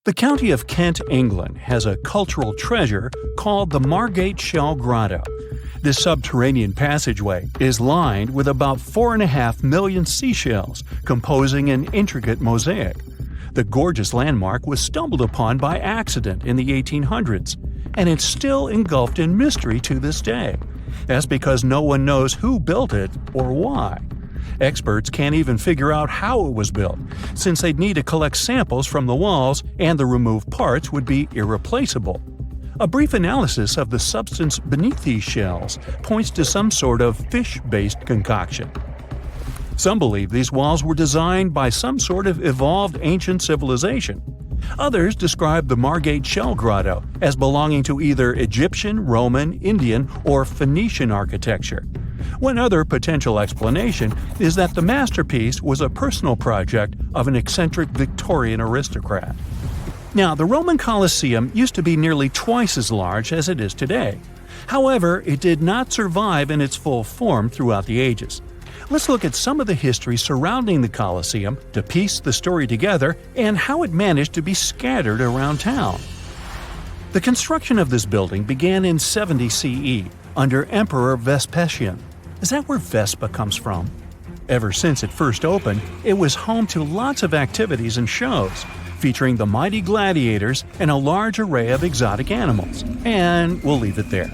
The county of Kent, England, has a cultural treasure called the Margate Shell Grotto. This subterranean passageway is lined with about 4.5 million seashells, composing an intricate mosaic. The gorgeous landmark was stumbled upon by accident in the 1800s, and it's still engulfed in mystery to this day. That's because no one knows who built it or why. Experts can't even figure out how it was built, since they'd need to collect samples from the walls and the removed parts would be irreplaceable. A brief analysis of the substance beneath these shells points to some sort of fish-based concoction. Some believe these walls were designed by some sort of evolved ancient civilization. Others describe the Margate Shell Grotto as belonging to either Egyptian, Roman, Indian, or Phoenician architecture. One other potential explanation is that the masterpiece was a personal project of an eccentric Victorian aristocrat. Now, the Roman Colosseum used to be nearly twice as large as it is today. However, it did not survive in its full form throughout the ages. Let's look at some of the history surrounding the Colosseum to piece the story together and how it managed to be scattered around town. The construction of this building began in 70 CE under Emperor Vespasian. Is that where Vespa comes from? Ever since it first opened, it was home to lots of activities and shows, featuring the mighty gladiators and a large array of exotic animals. And we'll leave it there.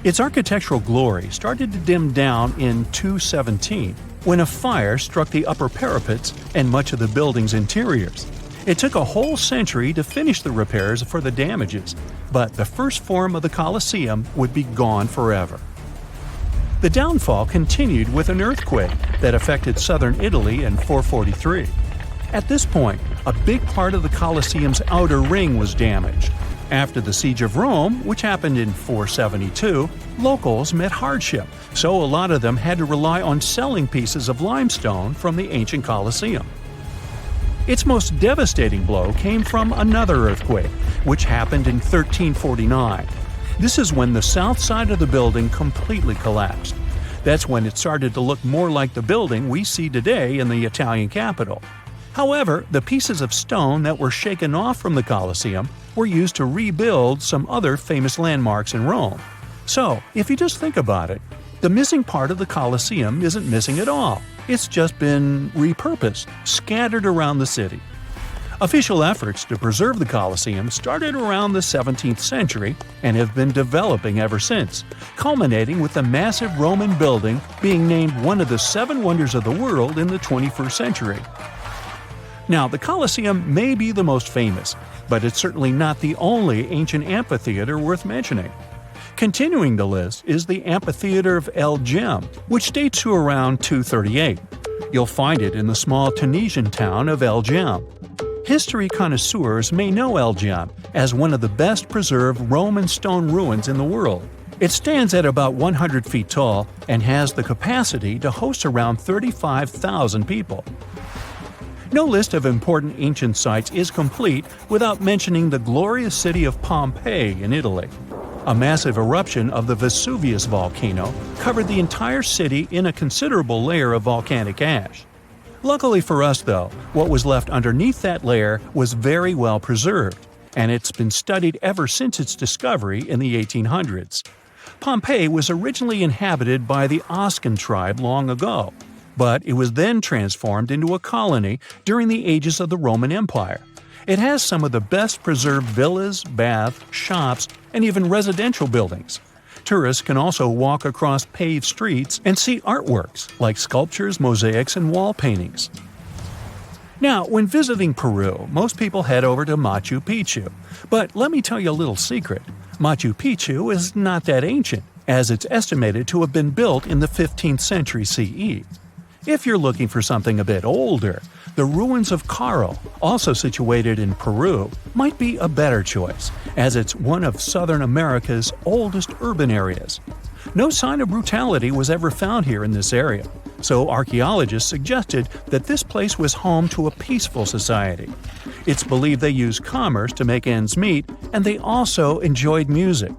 Its architectural glory started to dim down in 217, when a fire struck the upper parapets and much of the building's interiors. It took a whole century to finish the repairs for the damages, but the first form of the Colosseum would be gone forever. The downfall continued with an earthquake that affected southern Italy in 443. At this point, a big part of the Colosseum's outer ring was damaged. After the Siege of Rome, which happened in 472, locals met hardship, so a lot of them had to rely on selling pieces of limestone from the ancient Colosseum. Its most devastating blow came from another earthquake, which happened in 1349. This is when the south side of the building completely collapsed. That's when it started to look more like the building we see today in the Italian capital. However, the pieces of stone that were shaken off from the Colosseum were used to rebuild some other famous landmarks in Rome. So, if you just think about it, the missing part of the Colosseum isn't missing at all. It's just been repurposed, scattered around the city. Official efforts to preserve the Colosseum started around the 17th century and have been developing ever since, culminating with the massive Roman building being named one of the 7 wonders of the world in the 21st century. Now, the Colosseum may be the most famous, but it's certainly not the only ancient amphitheater worth mentioning. Continuing the list is the Amphitheater of El Jem, which dates to around 238. You'll find it in the small Tunisian town of El Jem. History connoisseurs may know El Jem as one of the best preserved Roman stone ruins in the world. It stands at about 100 feet tall and has the capacity to host around 35,000 people. No list of important ancient sites is complete without mentioning the glorious city of Pompeii in Italy. A massive eruption of the Vesuvius volcano covered the entire city in a considerable layer of volcanic ash. Luckily for us, though, what was left underneath that layer was very well preserved, and it's been studied ever since its discovery in the 1800s. Pompeii was originally inhabited by the Oscan tribe long ago, but it was then transformed into a colony during the ages of the Roman Empire. It has some of the best preserved villas, baths, shops, and even residential buildings. Tourists can also walk across paved streets and see artworks like sculptures, mosaics, and wall paintings. Now, when visiting Peru, most people head over to Machu Picchu. But let me tell you a little secret. Machu Picchu is not that ancient, as it's estimated to have been built in the 15th century CE. If you're looking for something a bit older, the ruins of Caro, also situated in Peru, might be a better choice, as it's one of Southern America's oldest urban areas. No sign of brutality was ever found here in this area, so archaeologists suggested that this place was home to a peaceful society. It's believed they used commerce to make ends meet, and they also enjoyed music.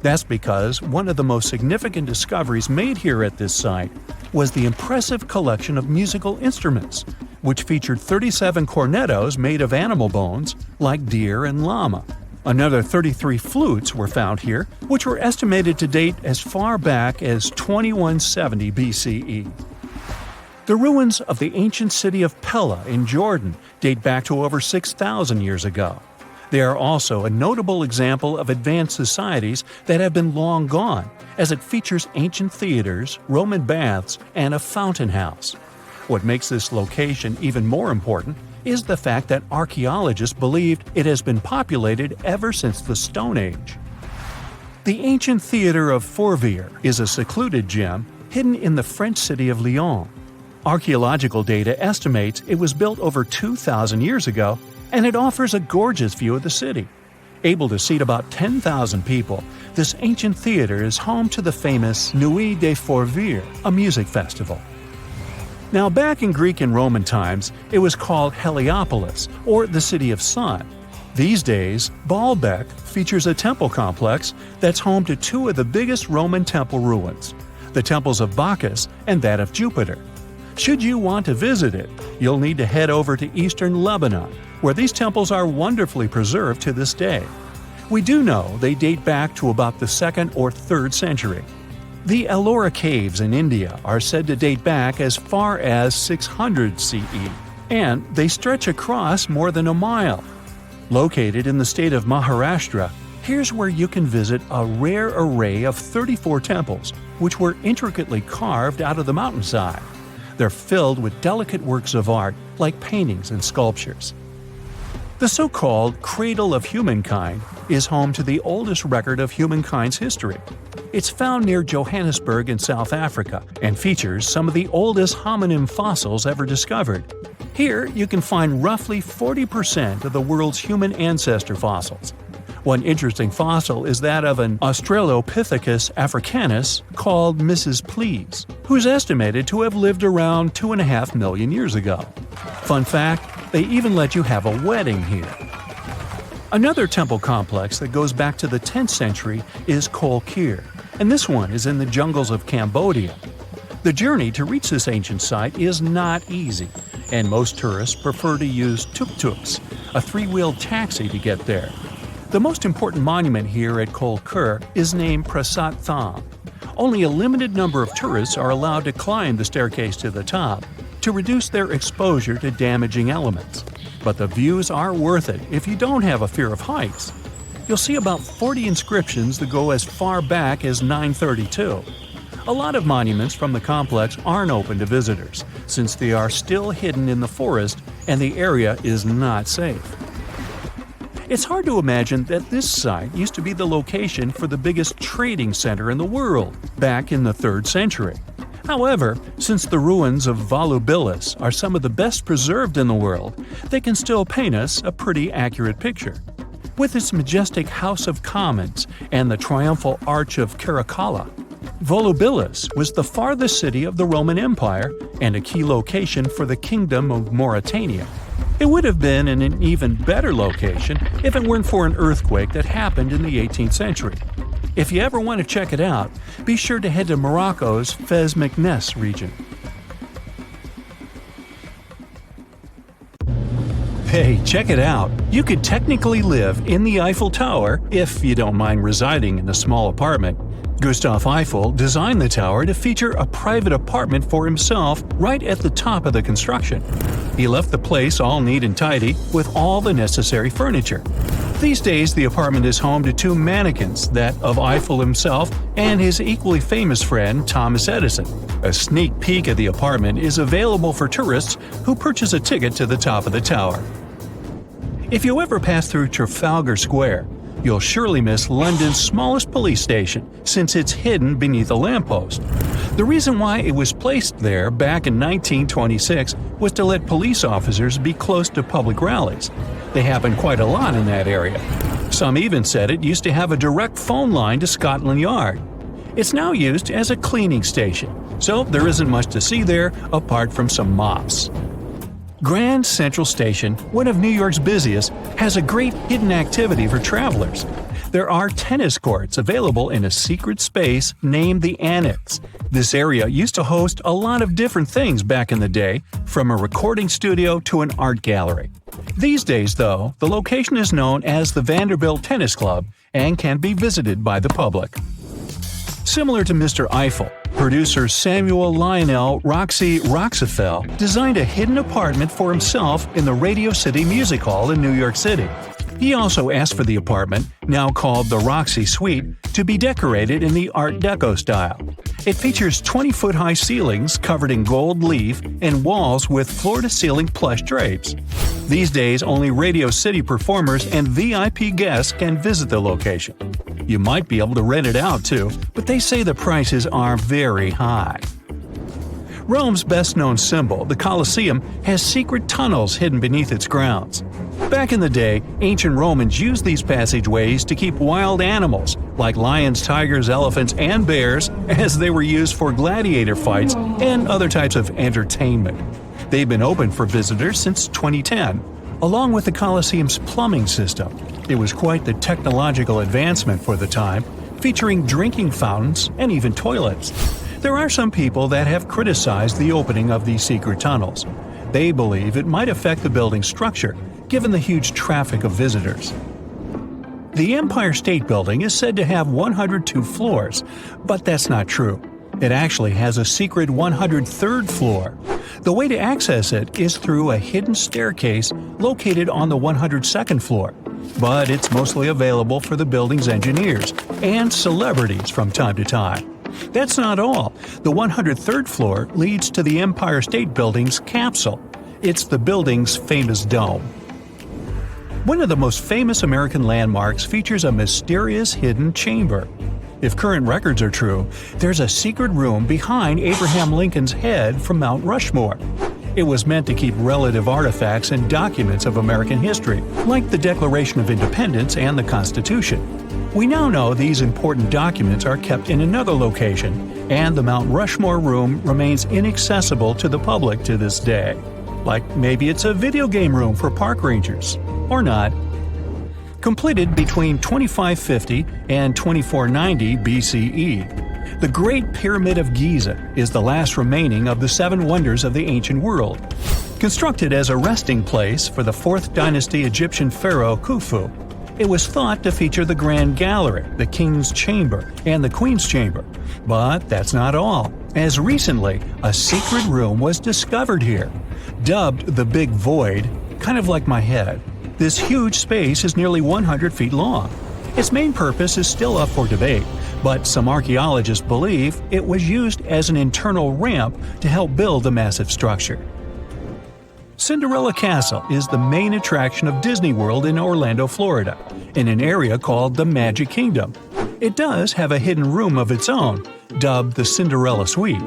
That's because one of the most significant discoveries made here at this site was the impressive collection of musical instruments. which featured 37 cornetos made of animal bones like deer and llama. Another 33 flutes were found here, which were estimated to date as far back as 2170 BCE. The ruins of the ancient city of Pella in Jordan date back to over 6,000 years ago. They are also a notable example of advanced societies that have been long gone, as it features ancient theaters, Roman baths, and a fountain house. What makes this location even more important is the fact that archaeologists believed it has been populated ever since the Stone Age. The ancient theater of Fourvière is a secluded gem hidden in the French city of Lyon. Archaeological data estimates it was built over 2,000 years ago, and it offers a gorgeous view of the city. Able to seat about 10,000 people, this ancient theater is home to the famous Nuit des Fourvières, a music festival. Now, back in Greek and Roman times, it was called Heliopolis, or the City of Sun. These days, Baalbek features a temple complex that's home to two of the biggest Roman temple ruins, the temples of Bacchus and that of Jupiter. Should you want to visit it, you'll need to head over to eastern Lebanon, where these temples are wonderfully preserved to this day. We do know they date back to about the 2nd or 3rd century. The Ellora Caves in India are said to date back as far as 600 CE, and they stretch across more than a mile. Located in the state of Maharashtra, here's where you can visit a rare array of 34 temples, which were intricately carved out of the mountainside. They're filled with delicate works of art like paintings and sculptures. The so-called Cradle of Humankind is home to the oldest record of humankind's history. It's found near Johannesburg in South Africa and features some of the oldest hominin fossils ever discovered. Here you can find roughly 40% of the world's human ancestor fossils. One interesting fossil is that of an Australopithecus africanus called Mrs. Please, who's estimated to have lived around 2.5 million years ago. Fun fact, they even let you have a wedding here. Another temple complex that goes back to the 10th century is Kol Kir, and this one is in the jungles of Cambodia. The journey to reach this ancient site is not easy, and most tourists prefer to use tuk-tuks, a 3-wheeled taxi to get there. The most important monument here at Kol Kir is named Prasat Tham. Only a limited number of tourists are allowed to climb the staircase to the top to reduce their exposure to damaging elements. But the views are worth it if you don't have a fear of heights. You'll see about 40 inscriptions that go as far back as 932. A lot of monuments from the complex aren't open to visitors, since they are still hidden in the forest and the area is not safe. It's hard to imagine that this site used to be the location for the biggest trading center in the world back in the 3rd century. However, since the ruins of Volubilis are some of the best preserved in the world, they can still paint us a pretty accurate picture. With its majestic House of Commons and the triumphal Arch of Caracalla, Volubilis was the farthest city of the Roman Empire and a key location for the Kingdom of Mauritania. It would have been in an even better location if it weren't for an earthquake that happened in the 18th century. If you ever want to check it out, be sure to head to Morocco's Fez Meknes region. Hey, check it out! You could technically live in the Eiffel Tower if you don't mind residing in a small apartment. Gustave Eiffel designed the tower to feature a private apartment for himself right at the top of the construction. He left the place all neat and tidy with all the necessary furniture. These days, the apartment is home to 2 mannequins, that of Eiffel himself and his equally famous friend Thomas Edison. A sneak peek at the apartment is available for tourists who purchase a ticket to the top of the tower. If you ever pass through Trafalgar Square, you'll surely miss London's smallest police station, since it's hidden beneath a lamppost. The reason why it was placed there back in 1926 was to let police officers be close to public rallies. They happen quite a lot in that area. Some even said it used to have a direct phone line to Scotland Yard. It's now used as a cleaning station, so there isn't much to see there apart from some mops. Grand Central Station, one of New York's busiest, has a great hidden activity for travelers. There are tennis courts available in a secret space named the Annex. This area used to host a lot of different things back in the day, from a recording studio to an art gallery. These days, though, the location is known as the Vanderbilt Tennis Club and can be visited by the public. Similar to Mr. Eiffel, producer Samuel Lionel Roxy Roxafel designed a hidden apartment for himself in the Radio City Music Hall in New York City. He also asked for the apartment, now called the Roxy Suite, to be decorated in the Art Deco style. It features 20-foot-high ceilings covered in gold leaf and walls with floor-to-ceiling plush drapes. These days, only Radio City performers and VIP guests can visit the location. You might be able to rent it out too, but they say the prices are very high. Rome's best-known symbol, the Colosseum, has secret tunnels hidden beneath its grounds. Back in the day, ancient Romans used these passageways to keep wild animals, like lions, tigers, elephants, and bears, as they were used for gladiator fights and other types of entertainment. They've been open for visitors since 2010, along with the Colosseum's plumbing system. It was quite the technological advancement for the time, featuring drinking fountains and even toilets. There are some people that have criticized the opening of these secret tunnels. They believe it might affect the building's structure, given the huge traffic of visitors. The Empire State Building is said to have 102 floors, but that's not true. It actually has a secret 103rd floor. The way to access it is through a hidden staircase located on the 102nd floor, but it's mostly available for the building's engineers and celebrities from time to time. That's not all. The 103rd floor leads to the Empire State Building's capsule. It's the building's famous dome. One of the most famous American landmarks features a mysterious hidden chamber. If current records are true, there's a secret room behind Abraham Lincoln's head from Mount Rushmore. It was meant to keep relative artifacts and documents of American history, like the Declaration of Independence and the Constitution. We now know these important documents are kept in another location, and the Mount Rushmore room remains inaccessible to the public to this day. Like maybe it's a video game room for park rangers. Or not. Completed between 2550 and 2490 BCE, the Great Pyramid of Giza is the last remaining of the seven wonders of the ancient world. Constructed as a resting place for the 4th dynasty Egyptian pharaoh Khufu, it was thought to feature the Grand Gallery, the King's Chamber, and the Queen's Chamber. But that's not all, as recently a secret room was discovered here. Dubbed the Big Void, kind of like my head, this huge space is nearly 100 feet long. Its main purpose is still up for debate, but some archaeologists believe it was used as an internal ramp to help build the massive structure. Cinderella Castle is the main attraction of Disney World in Orlando, Florida, in an area called the Magic Kingdom. It does have a hidden room of its own, dubbed the Cinderella Suite.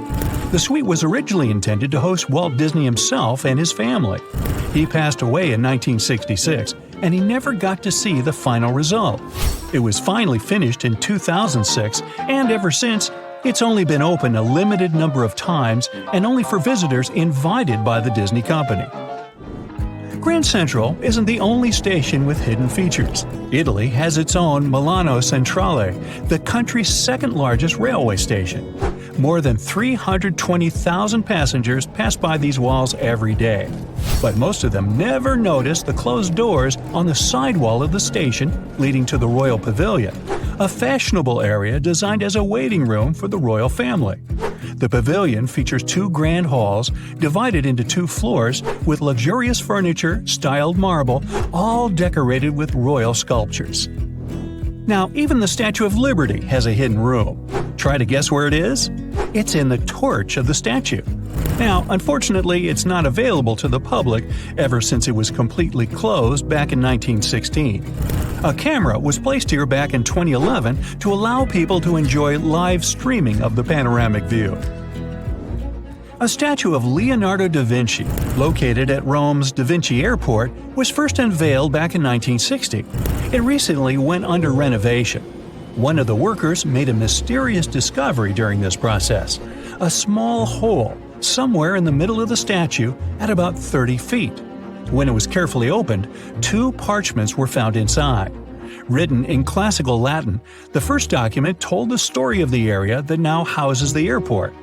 The suite was originally intended to host Walt Disney himself and his family. He passed away in 1966, and he never got to see the final result. It was finally finished in 2006, and ever since, it's only been open a limited number of times and only for visitors invited by the Disney company. Grand Central isn't the only station with hidden features. Italy has its own Milano Centrale, the country's second-largest railway station. More than 320,000 passengers pass by these walls every day. But most of them never notice the closed doors on the sidewall of the station leading to the Royal Pavilion, a fashionable area designed as a waiting room for the royal family. The pavilion features 2 grand halls divided into 2 floors with luxurious furniture, styled marble, all decorated with royal sculptures. Now, even the Statue of Liberty has a hidden room. Try to guess where it is? It's in the torch of the statue. Now, unfortunately, it's not available to the public ever since it was completely closed back in 1916. A camera was placed here back in 2011 to allow people to enjoy live streaming of the panoramic view. A statue of Leonardo da Vinci, located at Rome's Da Vinci Airport, was first unveiled back in 1960. It recently went under renovation. One of the workers made a mysterious discovery during this process: a small hole somewhere in the middle of the statue at about 30 feet. When it was carefully opened, 2 parchments were found inside. Written in classical Latin, the first document told the story of the area that now houses the airport.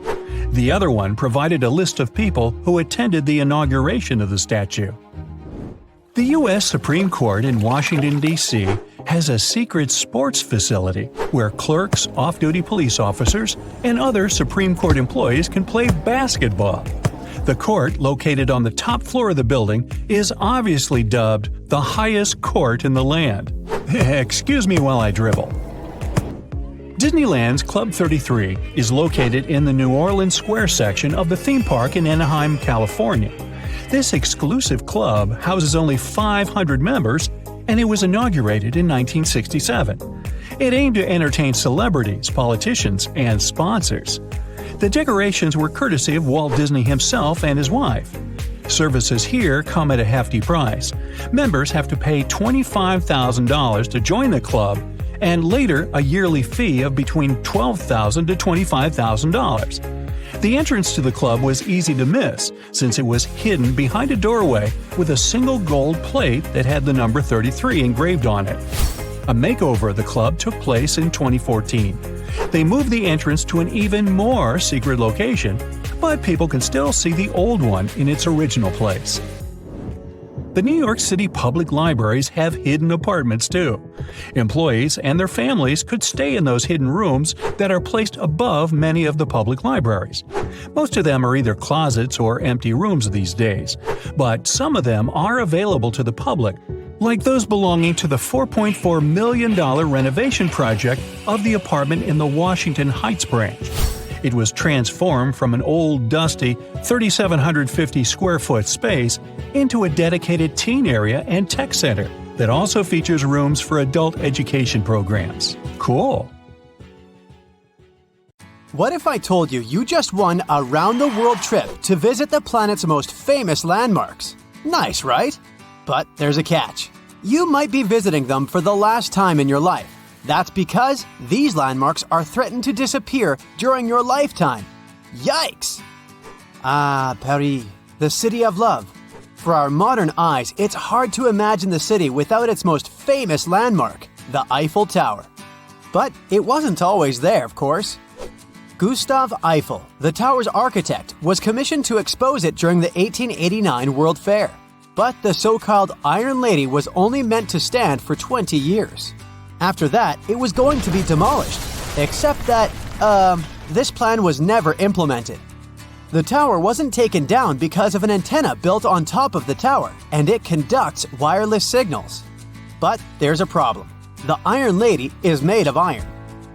The other one provided a list of people who attended the inauguration of the statue. The U.S. Supreme Court in Washington, D.C. has a secret sports facility where clerks, off-duty police officers, and other Supreme Court employees can play basketball. The court, located on the top floor of the building, is obviously dubbed the highest court in the land. Excuse me while I dribble. Disneyland's Club 33 is located in the New Orleans Square section of the theme park in Anaheim, California. This exclusive club houses only 500 members, and it was inaugurated in 1967. It aimed to entertain celebrities, politicians, and sponsors. The decorations were courtesy of Walt Disney himself and his wife. Services here come at a hefty price. Members have to pay $25,000 to join the club, and later a yearly fee of between $12,000 to $25,000. The entrance to the club was easy to miss, since it was hidden behind a doorway with a single gold plate that had the number 33 engraved on it. A makeover of the club took place in 2014. They moved the entrance to an even more secret location, but people can still see the old one in its original place. The New York City public libraries have hidden apartments too. Employees and their families could stay in those hidden rooms that are placed above many of the public libraries. Most of them are either closets or empty rooms these days, but some of them are available to the public, like those belonging to the $4.4 million renovation project of the apartment in the Washington Heights branch. It was transformed from an old, dusty, 3,750 square foot space into a dedicated teen area and tech center that also features rooms for adult education programs. Cool! What if I told you you just won a round-the-world trip to visit the planet's most famous landmarks? Nice, right? But there's a catch. You might be visiting them for the last time in your life. That's because these landmarks are threatened to disappear during your lifetime. Yikes! Ah, Paris, the city of love. For our modern eyes, it's hard to imagine the city without its most famous landmark, the Eiffel Tower. But it wasn't always there, of course. Gustave Eiffel, the tower's architect, was commissioned to expose it during the 1889 World Fair. But the so-called Iron Lady was only meant to stand for 20 years. After that, it was going to be demolished, except that, this plan was never implemented. The tower wasn't taken down because of an antenna built on top of the tower, and it conducts wireless signals. But there's a problem. The Iron Lady is made of iron.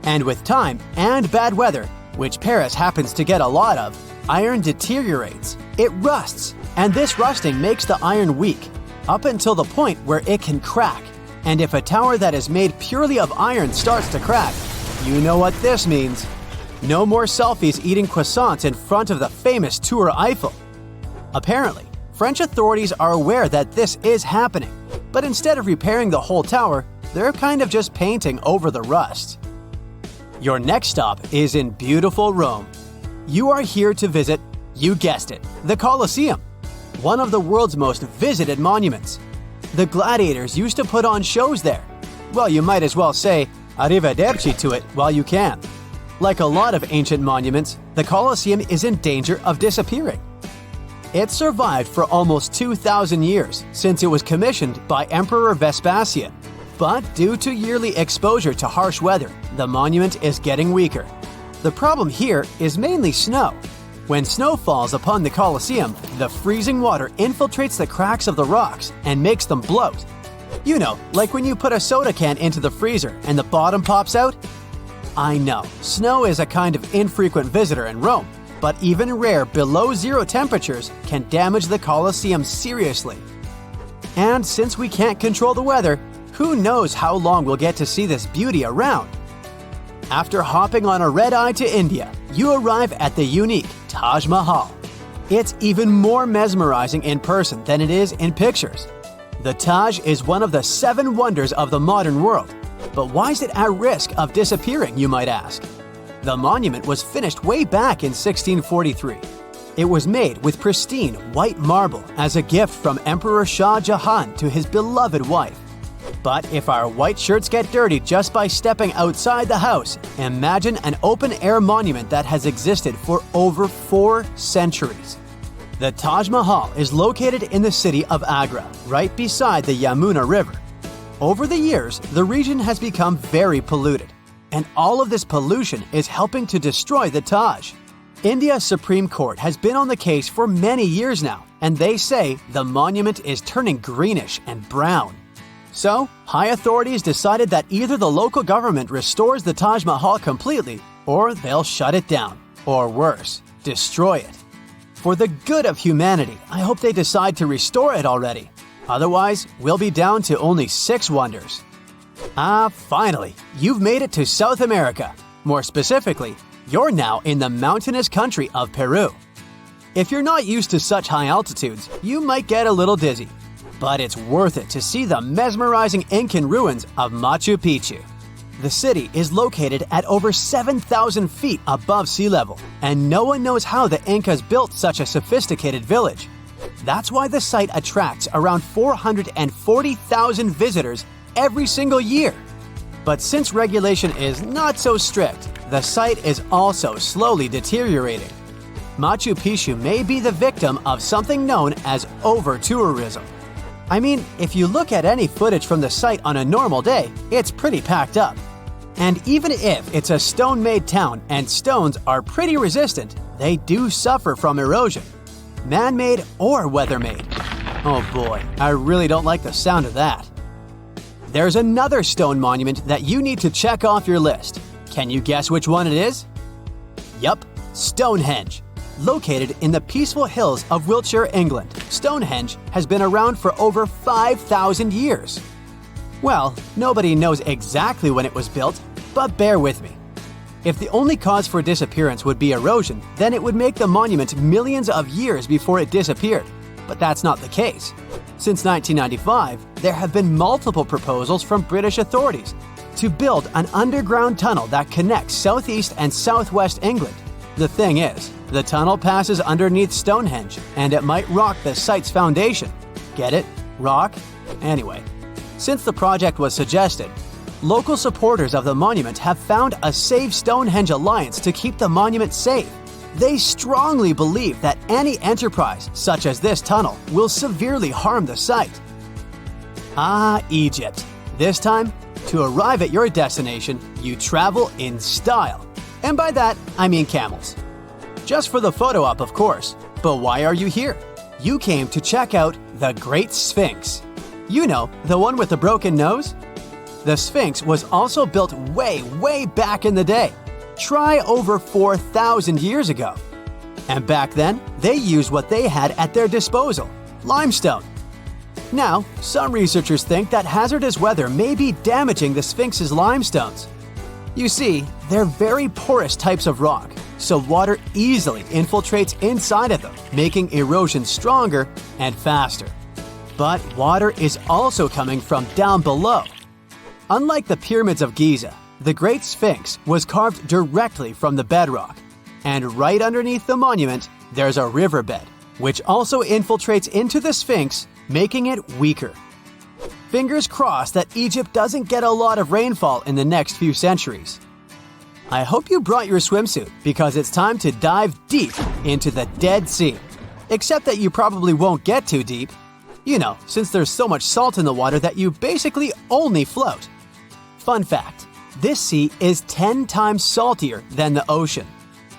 And with time and bad weather, which Paris happens to get a lot of, iron deteriorates. It rusts, and this rusting makes the iron weak, up until the point where it can crack. And if a tower that is made purely of iron starts to crack, you know what this means. No more selfies eating croissants in front of the famous Tour Eiffel. Apparently, French authorities are aware that this is happening, but instead of repairing the whole tower, they're kind of just painting over the rust. Your next stop is in beautiful Rome. You are here to visit, you guessed it, the Colosseum, one of the world's most visited monuments. The gladiators used to put on shows there. Well, you might as well say arrivederci to it while you can. Like a lot of ancient monuments, the Colosseum is in danger of disappearing. It survived for almost 2,000 years since it was commissioned by Emperor Vespasian. But due to yearly exposure to harsh weather, the monument is getting weaker. The problem here is mainly snow. When snow falls upon the Colosseum, the freezing water infiltrates the cracks of the rocks and makes them bloat. You know, like when you put a soda can into the freezer and the bottom pops out? I know, snow is a kind of infrequent visitor in Rome, but even rare below-zero temperatures can damage the Colosseum seriously. And since we can't control the weather, who knows how long we'll get to see this beauty around? After hopping on a red-eye to India, you arrive at the unique Taj Mahal. It's even more mesmerizing in person than it is in pictures. The Taj is one of the 7 wonders of the modern world. But why is it at risk of disappearing, you might ask? The monument was finished way back in 1643. It was made with pristine white marble as a gift from Emperor Shah Jahan to his beloved wife. But if our white shirts get dirty just by stepping outside the house, imagine an open-air monument that has existed for over 4 centuries. The Taj Mahal is located in the city of Agra, right beside the Yamuna River. Over the years, the region has become very polluted, and all of this pollution is helping to destroy the Taj. India's Supreme Court has been on the case for many years now, and they say the monument is turning greenish and brown. So, high authorities decided that either the local government restores the Taj Mahal completely, or they'll shut it down, or worse, destroy it. For the good of humanity, I hope they decide to restore it already. Otherwise, we'll be down to only 6 wonders. Finally, you've made it to South America. More specifically, you're now in the mountainous country of Peru. If you're not used to such high altitudes, you might get a little dizzy. But it's worth it to see the mesmerizing Incan ruins of Machu Picchu. The city is located at over 7,000 feet above sea level, and no one knows how the Incas built such a sophisticated village. That's why the site attracts around 440,000 visitors every single year. But since regulation is not so strict, the site is also slowly deteriorating. Machu Picchu may be the victim of something known as over-tourism. I mean, if you look at any footage from the site on a normal day, it's pretty packed up. And even if it's a stone-made town and stones are pretty resistant, they do suffer from erosion. Man-made or weather-made. Oh boy, I really don't like the sound of that. There's another stone monument that you need to check off your list. Can you guess which one it is? Yup, Stonehenge. Located in the peaceful hills of Wiltshire, England, Stonehenge has been around for over 5,000 years. Well, nobody knows exactly when it was built, but bear with me. If the only cause for disappearance would be erosion, then it would make the monument millions of years before it disappeared. But that's not the case. Since 1995, there have been multiple proposals from British authorities to build an underground tunnel that connects southeast and southwest England. The thing is, the tunnel passes underneath Stonehenge, and it might rock the site's foundation. Get it? Rock? Anyway, since the project was suggested, local supporters of the monument have found a Save Stonehenge alliance to keep the monument safe. They strongly believe that any enterprise, such as this tunnel, will severely harm the site. Egypt. This time, to arrive at your destination, you travel in style. And by that, I mean camels. Just for the photo op, of course. But why are you here? You came to check out the Great Sphinx. You know, the one with the broken nose? The Sphinx was also built way back in the day. Try over 4,000 years ago. And back then, they used what they had at their disposal, limestone. Now, some researchers think that hazardous weather may be damaging the Sphinx's limestones. You see, they're very porous types of rock, so water easily infiltrates inside of them, making erosion stronger and faster. But water is also coming from down below. Unlike the pyramids of Giza, the Great Sphinx was carved directly from the bedrock. And right underneath the monument, there's a riverbed, which also infiltrates into the Sphinx, making it weaker. Fingers crossed that Egypt doesn't get a lot of rainfall in the next few centuries. I hope you brought your swimsuit because it's time to dive deep into the Dead Sea. Except that you probably won't get too deep. You know, since there's so much salt in the water that you basically only float. Fun fact, this sea is 10 times saltier than the ocean.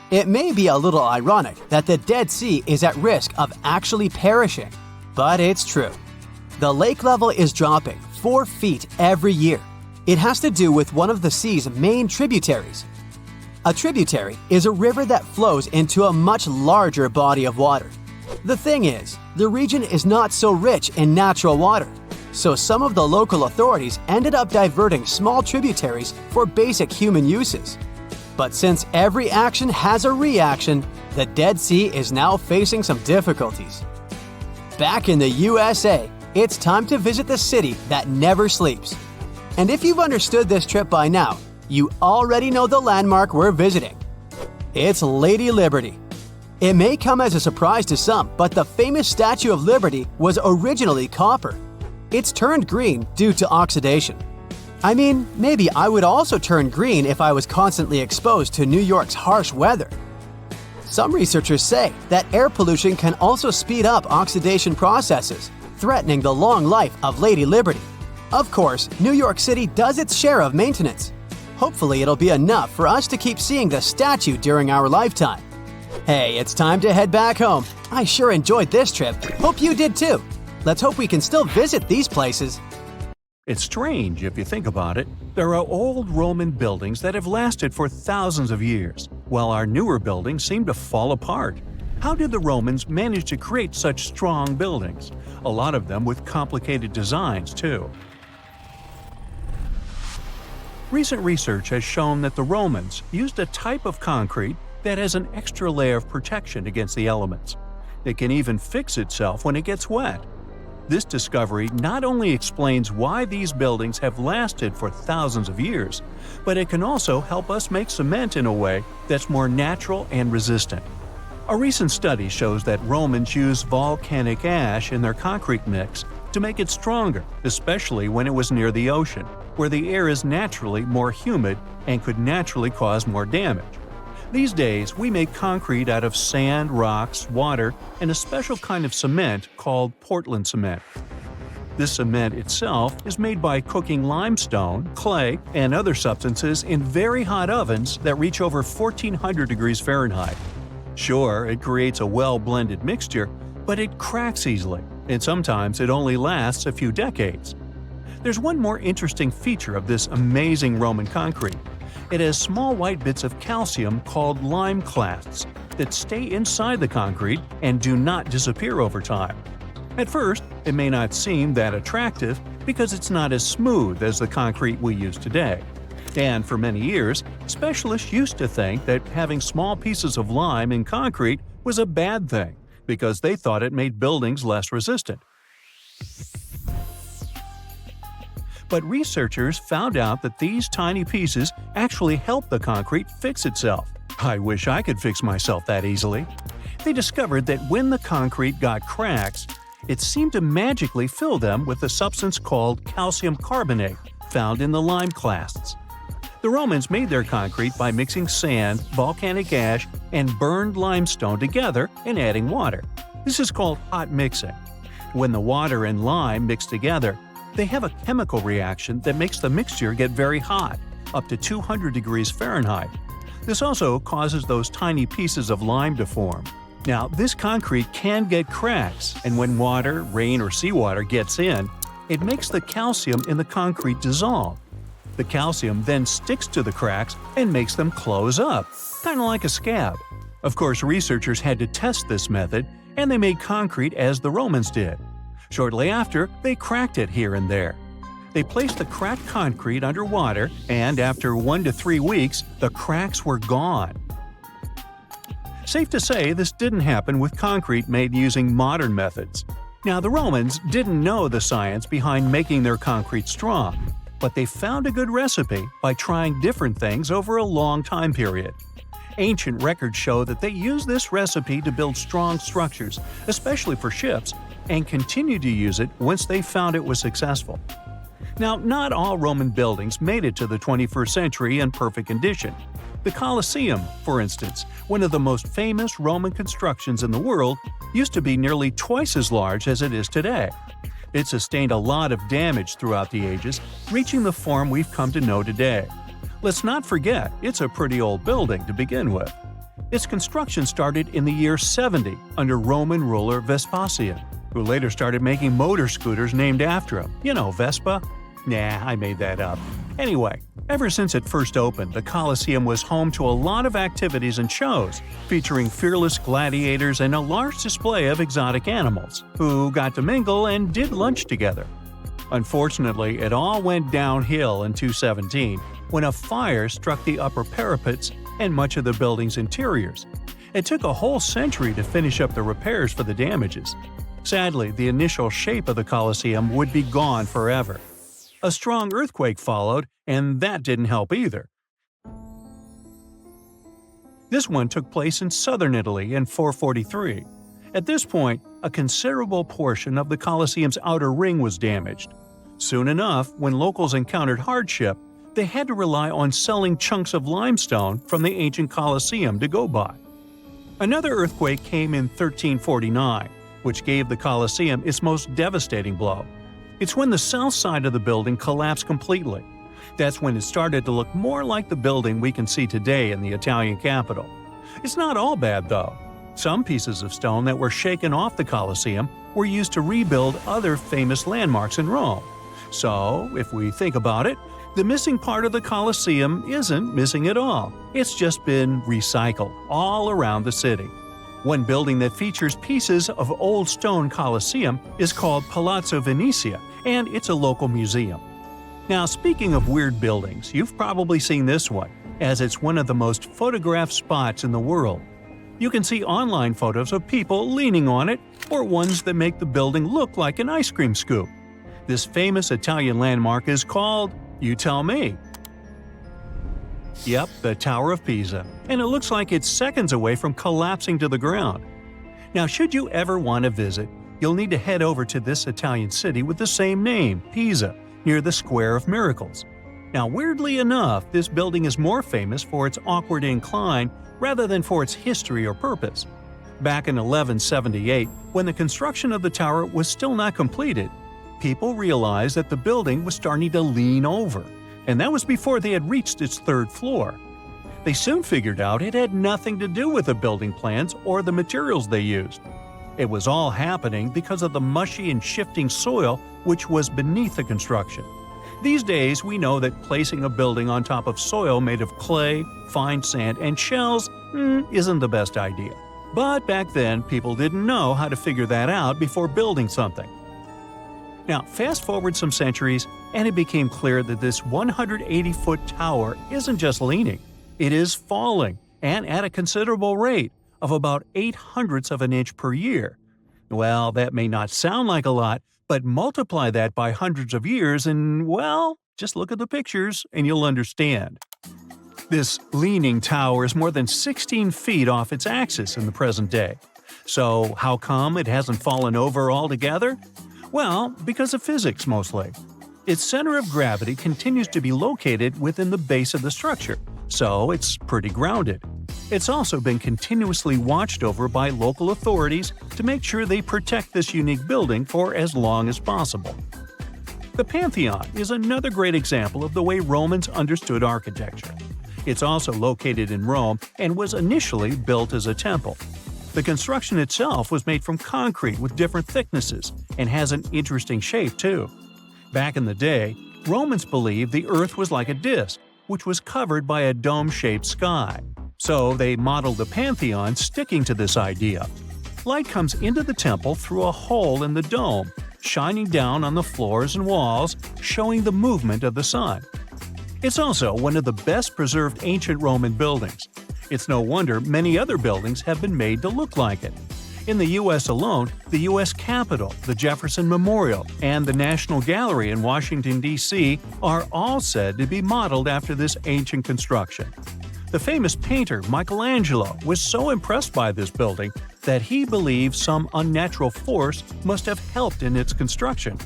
It may be a little ironic that the Dead Sea is at risk of actually perishing, but it's true. The lake level is dropping 4 feet every year. It has to do with one of the sea's main tributaries. A tributary is a river that flows into a much larger body of water. The thing is, the region is not so rich in natural water, so some of the local authorities ended up diverting small tributaries for basic human uses. But since every action has a reaction, the Dead Sea is now facing some difficulties. Back in the USA, it's time to visit the city that never sleeps. And if you've understood this trip by now, you already know the landmark we're visiting. It's Lady Liberty. It may come as a surprise to some, but the famous Statue of Liberty was originally copper. It's turned green due to oxidation. I mean, maybe I would also turn green if I was constantly exposed to New York's harsh weather. Some researchers say that air pollution can also speed up oxidation processes, threatening the long life of Lady Liberty. Of course, New York City does its share of maintenance. Hopefully it'll be enough for us to keep seeing the statue during our lifetime. Hey, it's time to head back home. I sure enjoyed this trip. Hope you did too. Let's hope we can still visit these places. It's strange if you think about it. There are old Roman buildings that have lasted for thousands of years, while our newer buildings seem to fall apart. How did the Romans manage to create such strong buildings? A lot of them with complicated designs, too. Recent research has shown that the Romans used a type of concrete that has an extra layer of protection against the elements. It can even fix itself when it gets wet. This discovery not only explains why these buildings have lasted for thousands of years, but it can also help us make cement in a way that's more natural and resistant. A recent study shows that Romans used volcanic ash in their concrete mix to make it stronger, especially when it was near the ocean, where the air is naturally more humid and could naturally cause more damage. These days, we make concrete out of sand, rocks, water, and a special kind of cement called Portland cement. This cement itself is made by cooking limestone, clay, and other substances in very hot ovens that reach over 1400 degrees Fahrenheit. Sure, it creates a well-blended mixture, but it cracks easily, and sometimes it only lasts a few decades. There's one more interesting feature of this amazing Roman concrete. It has small white bits of calcium called lime clasts that stay inside the concrete and do not disappear over time. At first, it may not seem that attractive because it's not as smooth as the concrete we use today. And for many years, specialists used to think that having small pieces of lime in concrete was a bad thing because they thought it made buildings less resistant. But researchers found out that these tiny pieces actually help the concrete fix itself. I wish I could fix myself that easily. They discovered that when the concrete got cracks, it seemed to magically fill them with a substance called calcium carbonate, found in the lime clasts. The Romans made their concrete by mixing sand, volcanic ash, and burned limestone together and adding water. This is called hot mixing. When the water and lime mix together, they have a chemical reaction that makes the mixture get very hot, up to 200 degrees Fahrenheit. This also causes those tiny pieces of lime to form. Now, this concrete can get cracks, and when water, rain, or seawater gets in, it makes the calcium in the concrete dissolve. The calcium then sticks to the cracks and makes them close up, kind of like a scab. Of course, researchers had to test this method, and they made concrete as the Romans did. Shortly after, they cracked it here and there. They placed the cracked concrete under water, and after 1 to 3 weeks, the cracks were gone. Safe to say, this didn't happen with concrete made using modern methods. Now, the Romans didn't know the science behind making their concrete strong, but they found a good recipe by trying different things over a long time period. Ancient records show that they used this recipe to build strong structures, especially for ships, and continued to use it once they found it was successful. Now, not all Roman buildings made it to the 21st century in perfect condition. The Colosseum, for instance, one of the most famous Roman constructions in the world, used to be nearly twice as large as it is today. It sustained a lot of damage throughout the ages, reaching the form we've come to know today. Let's not forget, it's a pretty old building to begin with. Its construction started in the year 70 under Roman ruler Vespasian, who later started making motor scooters named after him. You know, Vespa? Nah, I made that up. Anyway, ever since it first opened, the Colosseum was home to a lot of activities and shows, featuring fearless gladiators and a large display of exotic animals, who got to mingle and did lunch together. Unfortunately, it all went downhill in 217 when a fire struck the upper parapets and much of the building's interiors. It took a whole century to finish up the repairs for the damages. Sadly, the initial shape of the Colosseum would be gone forever. A strong earthquake followed, and that didn't help either. This one took place in southern Italy in 443. At this point, a considerable portion of the Colosseum's outer ring was damaged. Soon enough, when locals encountered hardship, they had to rely on selling chunks of limestone from the ancient Colosseum to go by. Another earthquake came in 1349, which gave the Colosseum its most devastating blow. It's when the south side of the building collapsed completely. That's when it started to look more like the building we can see today in the Italian capital. It's not all bad, though. Some pieces of stone that were shaken off the Colosseum were used to rebuild other famous landmarks in Rome. So, if we think about it, the missing part of the Colosseum isn't missing at all. It's just been recycled all around the city. One building that features pieces of old stone Colosseum is called Palazzo Venezia, and it's a local museum. Now, speaking of weird buildings, you've probably seen this one, as it's one of the most photographed spots in the world. You can see online photos of people leaning on it, or ones that make the building look like an ice cream scoop. This famous Italian landmark is called, you tell me. Yep, the Tower of Pisa, and it looks like it's seconds away from collapsing to the ground. Now, should you ever want to visit, you'll need to head over to this Italian city with the same name, Pisa, near the Square of Miracles. Now, weirdly enough, this building is more famous for its awkward incline rather than for its history or purpose. Back in 1178, when the construction of the tower was still not completed, people realized that the building was starting to lean over, and that was before they had reached its third floor. They soon figured out it had nothing to do with the building plans or the materials they used. It was all happening because of the mushy and shifting soil which was beneath the construction. These days, we know that placing a building on top of soil made of clay, fine sand, and shells isn't the best idea. But back then, people didn't know how to figure that out before building something. Now, fast forward some centuries, and it became clear that this 180-foot tower isn't just leaning, it is falling, and at a considerable rate of about 0.08 of an inch per year. Well, that may not sound like a lot, but multiply that by hundreds of years and, well, just look at the pictures and you'll understand. This leaning tower is more than 16 feet off its axis in the present day. So how come it hasn't fallen over altogether? Well, because of physics mostly. Its center of gravity continues to be located within the base of the structure, so it's pretty grounded. It's also been continuously watched over by local authorities to make sure they protect this unique building for as long as possible. The Pantheon is another great example of the way Romans understood architecture. It's also located in Rome and was initially built as a temple. The construction itself was made from concrete with different thicknesses and has an interesting shape too. Back in the day, Romans believed the Earth was like a disc, which was covered by a dome-shaped sky. So they modeled the Pantheon sticking to this idea. Light comes into the temple through a hole in the dome, shining down on the floors and walls, showing the movement of the sun. It's also one of the best preserved ancient Roman buildings. It's no wonder many other buildings have been made to look like it. In the U.S. alone, the U.S. Capitol, the Jefferson Memorial, and the National Gallery in Washington, D.C. are all said to be modeled after this ancient construction. The famous painter Michelangelo was so impressed by this building that he believed some unnatural force must have helped in its construction.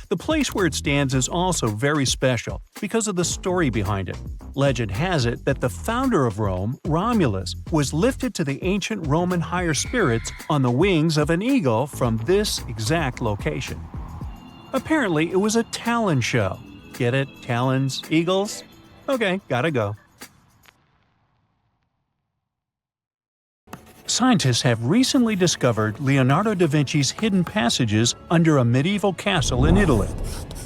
The place where it stands is also very special because of the story behind it. Legend has it that the founder of Rome, Romulus, was lifted to the ancient Roman higher spirits on the wings of an eagle from this exact location. Apparently, it was a talon show. Get it? Talons? Eagles? Okay, gotta go. Scientists have recently discovered Leonardo da Vinci's hidden passages under a medieval castle in Italy.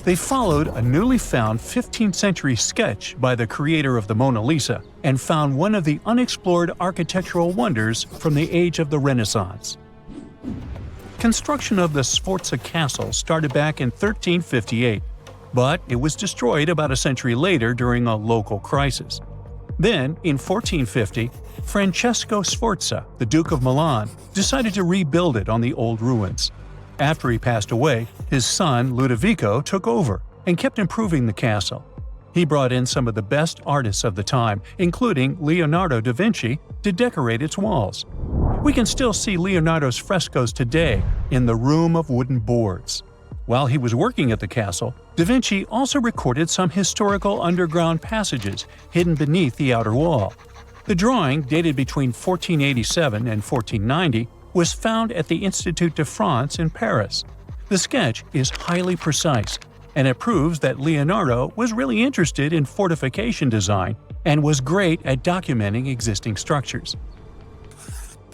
They followed a newly found 15th century sketch by the creator of the Mona Lisa and found one of the unexplored architectural wonders from the age of the Renaissance. Construction of the Sforza Castle started back in 1358, but it was destroyed about a century later during a local crisis. Then, in 1450, Francesco Sforza, the Duke of Milan, decided to rebuild it on the old ruins. After he passed away, his son Ludovico took over and kept improving the castle. He brought in some of the best artists of the time, including Leonardo da Vinci, to decorate its walls. We can still see Leonardo's frescoes today in the Room of Wooden Boards. While he was working at the castle, da Vinci also recorded some historical underground passages hidden beneath the outer wall. The drawing, dated between 1487 and 1490, was found at the Institut de France in Paris. The sketch is highly precise, and it proves that Leonardo was really interested in fortification design and was great at documenting existing structures.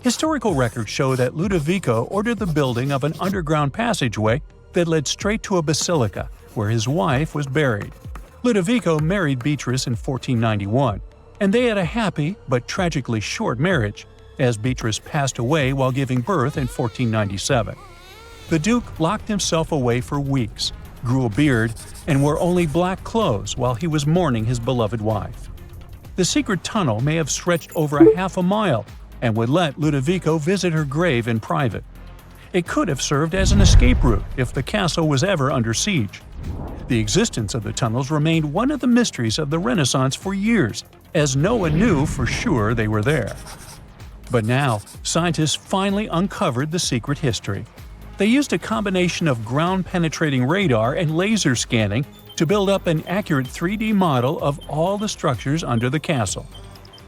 Historical records show that Ludovico ordered the building of an underground passageway that led straight to a basilica, where his wife was buried. Ludovico married Beatrice in 1491, and they had a happy but tragically short marriage, as Beatrice passed away while giving birth in 1497. The Duke locked himself away for weeks, grew a beard, and wore only black clothes while he was mourning his beloved wife. The secret tunnel may have stretched over a half a mile and would let Ludovico visit her grave in private. It could have served as an escape route if the castle was ever under siege. The existence of the tunnels remained one of the mysteries of the Renaissance for years, as no one knew for sure they were there. But now, scientists finally uncovered the secret history. They used a combination of ground-penetrating radar and laser scanning to build up an accurate 3D model of all the structures under the castle.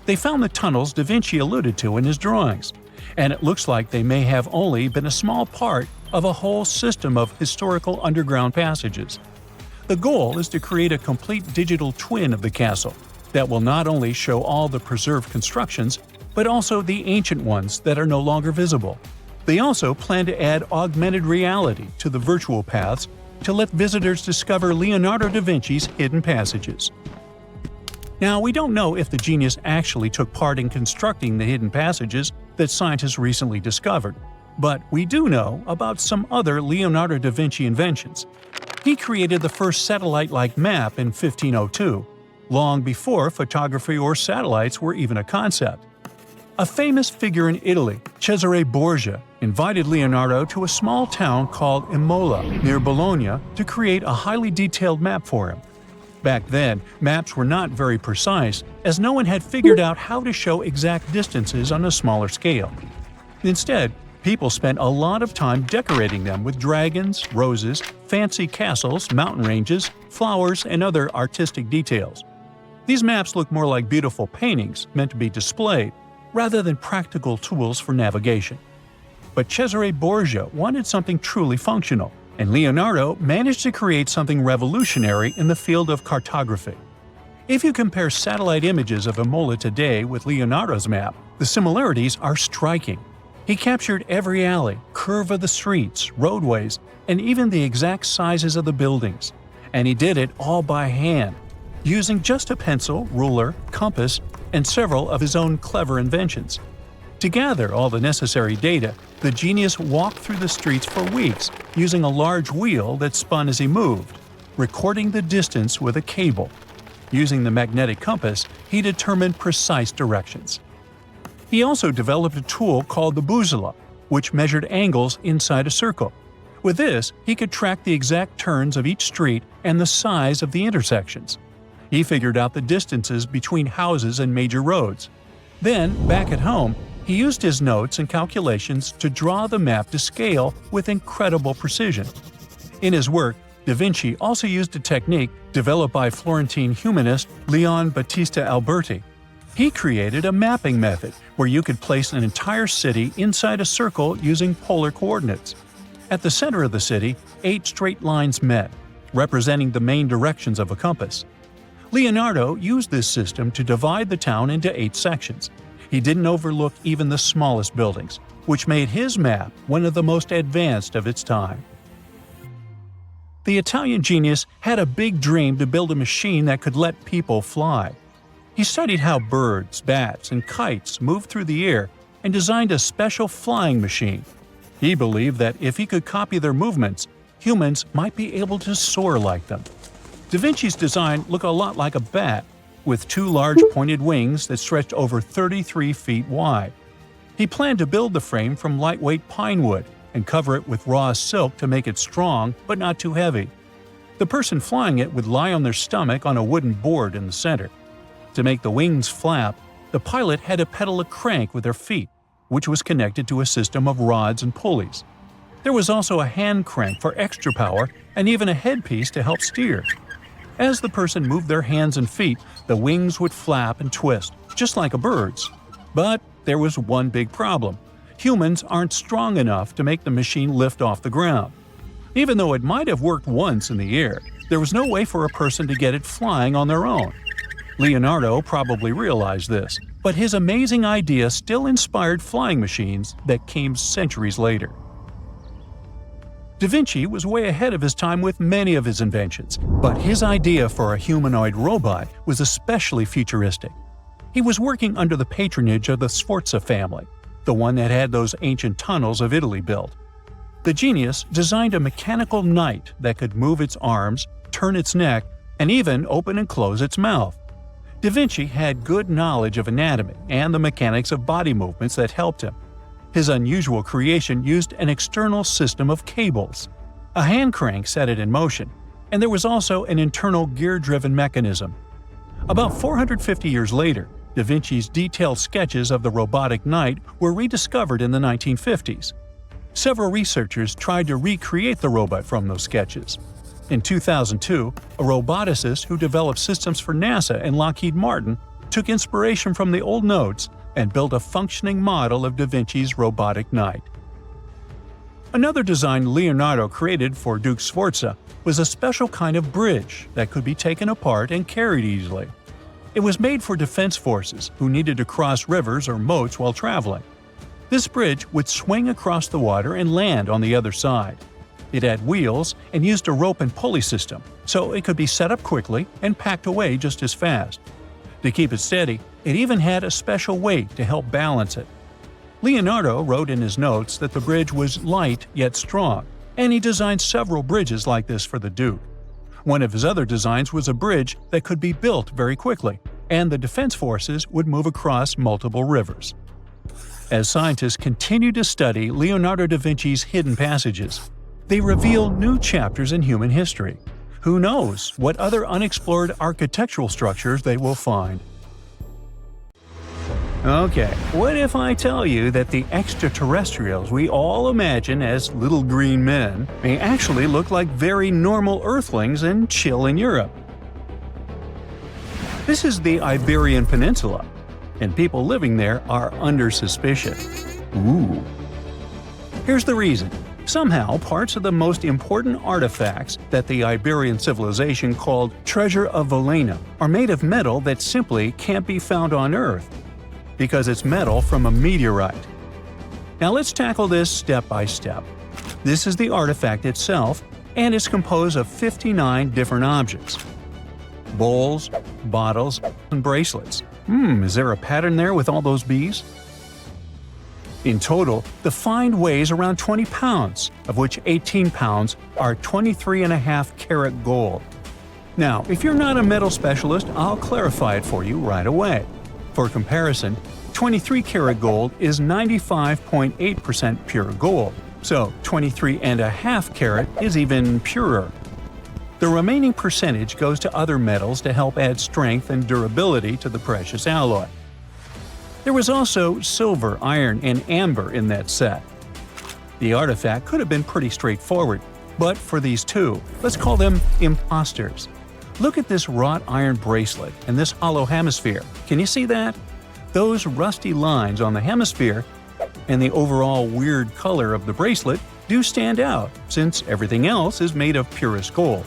They found the tunnels da Vinci alluded to in his drawings, and it looks like they may have only been a small part of a whole system of historical underground passages. The goal is to create a complete digital twin of the castle that will not only show all the preserved constructions, but also the ancient ones that are no longer visible. They also plan to add augmented reality to the virtual paths to let visitors discover Leonardo da Vinci's hidden passages. Now, we don't know if the genius actually took part in constructing the hidden passages that scientists recently discovered, but we do know about some other Leonardo da Vinci inventions. He created the first satellite-like map in 1502, long before photography or satellites were even a concept. A famous figure in Italy, Cesare Borgia, invited Leonardo to a small town called Imola near Bologna to create a highly detailed map for him. Back then, maps were not very precise, as no one had figured out how to show exact distances on a smaller scale. Instead, people spent a lot of time decorating them with dragons, roses, fancy castles, mountain ranges, flowers, and other artistic details. These maps look more like beautiful paintings meant to be displayed, rather than practical tools for navigation. But Cesare Borgia wanted something truly functional, and Leonardo managed to create something revolutionary in the field of cartography. If you compare satellite images of Imola today with Leonardo's map, the similarities are striking. He captured every alley, curve of the streets, roadways, and even the exact sizes of the buildings. And he did it all by hand, using just a pencil, ruler, compass, and several of his own clever inventions. To gather all the necessary data, the genius walked through the streets for weeks using a large wheel that spun as he moved, recording the distance with a cable. Using the magnetic compass, he determined precise directions. He also developed a tool called the bussola, which measured angles inside a circle. With this, he could track the exact turns of each street and the size of the intersections. He figured out the distances between houses and major roads. Then, back at home, he used his notes and calculations to draw the map to scale with incredible precision. In his work, da Vinci also used a technique developed by Florentine humanist Leon Battista Alberti. He created a mapping method where you could place an entire city inside a circle using polar coordinates. At the center of the city, 8 straight lines met, representing the main directions of a compass. Leonardo used this system to divide the town into 8 sections. He didn't overlook even the smallest buildings, which made his map one of the most advanced of its time. The Italian genius had a big dream to build a machine that could let people fly. He studied how birds, bats, and kites move through the air and designed a special flying machine. He believed that if he could copy their movements, humans might be able to soar like them. Da Vinci's design looked a lot like a bat, with 2 large pointed wings that stretched over 33 feet wide. He planned to build the frame from lightweight pine wood and cover it with raw silk to make it strong but not too heavy. The person flying it would lie on their stomach on a wooden board in the center. To make the wings flap, the pilot had to pedal a crank with their feet, which was connected to a system of rods and pulleys. There was also a hand crank for extra power and even a headpiece to help steer. As the person moved their hands and feet, the wings would flap and twist, just like a bird's. But there was one big problem. Humans aren't strong enough to make the machine lift off the ground. Even though it might have worked once in the air, there was no way for a person to get it flying on their own. Leonardo probably realized this, but his amazing idea still inspired flying machines that came centuries later. Da Vinci was way ahead of his time with many of his inventions, but his idea for a humanoid robot was especially futuristic. He was working under the patronage of the Sforza family, the one that had those ancient tunnels of Italy built. The genius designed a mechanical knight that could move its arms, turn its neck, and even open and close its mouth. Da Vinci had good knowledge of anatomy and the mechanics of body movements that helped him. His unusual creation used an external system of cables. A hand crank set it in motion, and there was also an internal gear-driven mechanism. About 450 years later, Da Vinci's detailed sketches of the robotic knight were rediscovered in the 1950s. Several researchers tried to recreate the robot from those sketches. In 2002, a roboticist who developed systems for NASA and Lockheed Martin took inspiration from the old notes and built a functioning model of Da Vinci's robotic knight. Another design Leonardo created for Duke Sforza was a special kind of bridge that could be taken apart and carried easily. It was made for defense forces who needed to cross rivers or moats while traveling. This bridge would swing across the water and land on the other side. It had wheels and used a rope and pulley system, so it could be set up quickly and packed away just as fast. To keep it steady, it even had a special weight to help balance it. Leonardo wrote in his notes that the bridge was light yet strong, and he designed several bridges like this for the Duke. One of his other designs was a bridge that could be built very quickly, and the defense forces would move across multiple rivers. As scientists continue to study Leonardo da Vinci's hidden passages, they reveal new chapters in human history. Who knows what other unexplored architectural structures they will find? Okay, what if I tell you that the extraterrestrials we all imagine as little green men may actually look like very normal Earthlings and chill in Europe? This is the Iberian Peninsula, and people living there are under suspicion. Ooh. Here's the reason. Somehow, parts of the most important artifacts that the Iberian civilization called Treasure of Volena are made of metal that simply can't be found on Earth, because it's metal from a meteorite. Now let's tackle this step by step. This is the artifact itself, and it's composed of 59 different objects. Bowls, bottles, and bracelets. Is there a pattern there with all those bees? In total, the find weighs around 20 pounds, of which 18 pounds are 23.5 karat gold. Now, if you're not a metal specialist, I'll clarify it for you right away. For comparison, 23 karat gold is 95.8% pure gold, so 23.5 karat is even purer. The remaining percentage goes to other metals to help add strength and durability to the precious alloy. There was also silver, iron, and amber in that set. The artifact could have been pretty straightforward, but for these two, let's call them imposters. Look at this wrought iron bracelet and this hollow hemisphere. Can you see that? Those rusty lines on the hemisphere and the overall weird color of the bracelet do stand out, since everything else is made of purest gold.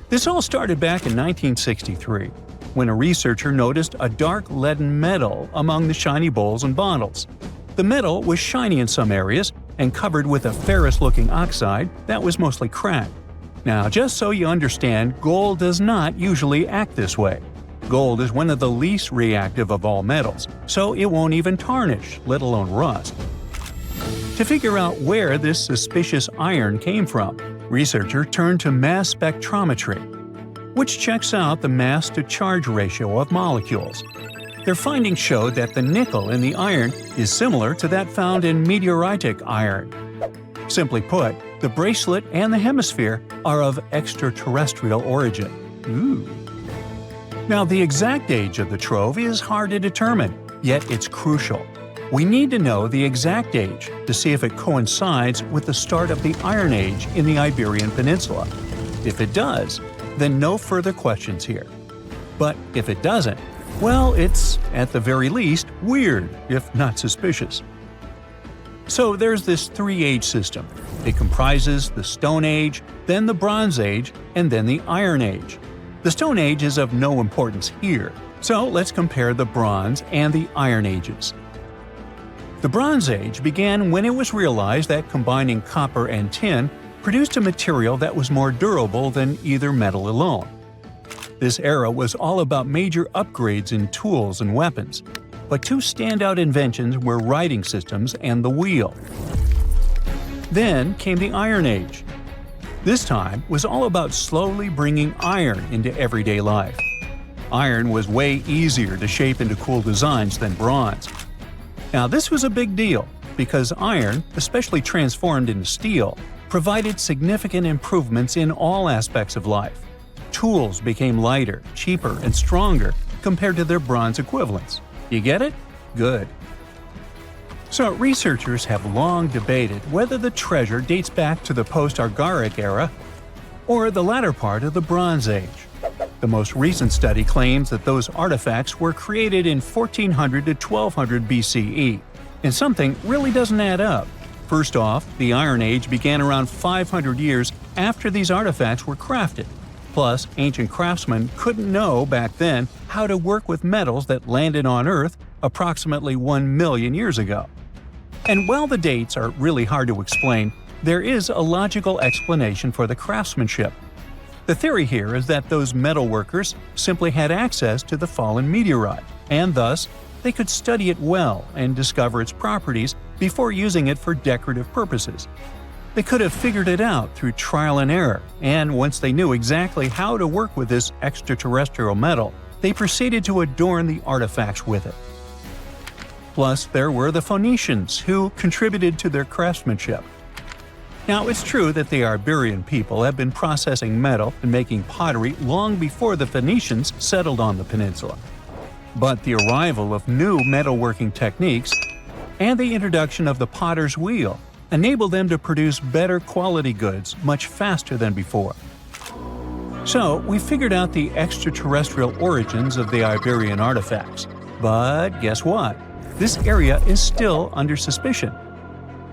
This all started back in 1963, when a researcher noticed a dark leaden metal among the shiny bowls and bottles. The metal was shiny in some areas and covered with a ferrous-looking oxide that was mostly cracked. Now, just so you understand, gold does not usually act this way. Gold is one of the least reactive of all metals, so it won't even tarnish, let alone rust. To figure out where this suspicious iron came from, researchers turned to mass spectrometry, which checks out the mass-to-charge ratio of molecules. Their findings showed that the nickel in the iron is similar to that found in meteoritic iron. Simply put, The bracelet and the hemisphere are of extraterrestrial origin. Ooh. Now, the exact age of the trove is hard to determine, yet it's crucial. We need to know the exact age to see if it coincides with the start of the Iron Age in the Iberian Peninsula. If it does, then no further questions here. But if it doesn't, well, it's, at the very least, weird, if not suspicious. So there's this three-age system. It comprises the Stone Age, then the Bronze Age, and then the Iron Age. The Stone Age is of no importance here, so let's compare the Bronze and the Iron Ages. The Bronze Age began when it was realized that combining copper and tin produced a material that was more durable than either metal alone. This era was all about major upgrades in tools and weapons, but two standout inventions were writing systems and the wheel. Then came the Iron Age. This time was all about slowly bringing iron into everyday life. Iron was way easier to shape into cool designs than bronze. Now this was a big deal, because iron, especially transformed into steel, provided significant improvements in all aspects of life. Tools became lighter, cheaper, and stronger compared to their bronze equivalents. You get it? Good. So researchers have long debated whether the treasure dates back to the post-Argaric era or the latter part of the Bronze Age. The most recent study claims that those artifacts were created in 1400 to 1200 BCE, and something really doesn't add up. First off, the Iron Age began around 500 years after these artifacts were crafted. Plus, ancient craftsmen couldn't know back then how to work with metals that landed on Earth approximately 1 million years ago. And while the dates are really hard to explain, there is a logical explanation for the craftsmanship. The theory here is that those metal workers simply had access to the fallen meteorite, and thus, they could study it well and discover its properties before using it for decorative purposes. They could have figured it out through trial and error, and once they knew exactly how to work with this extraterrestrial metal, they proceeded to adorn the artifacts with it. Plus, there were the Phoenicians, who contributed to their craftsmanship. Now, it's true that the Iberian people have been processing metal and making pottery long before the Phoenicians settled on the peninsula. But the arrival of new metalworking techniques and the introduction of the potter's wheel enabled them to produce better quality goods much faster than before. So, we figured out the extraterrestrial origins of the Iberian artifacts. But guess what? This area is still under suspicion.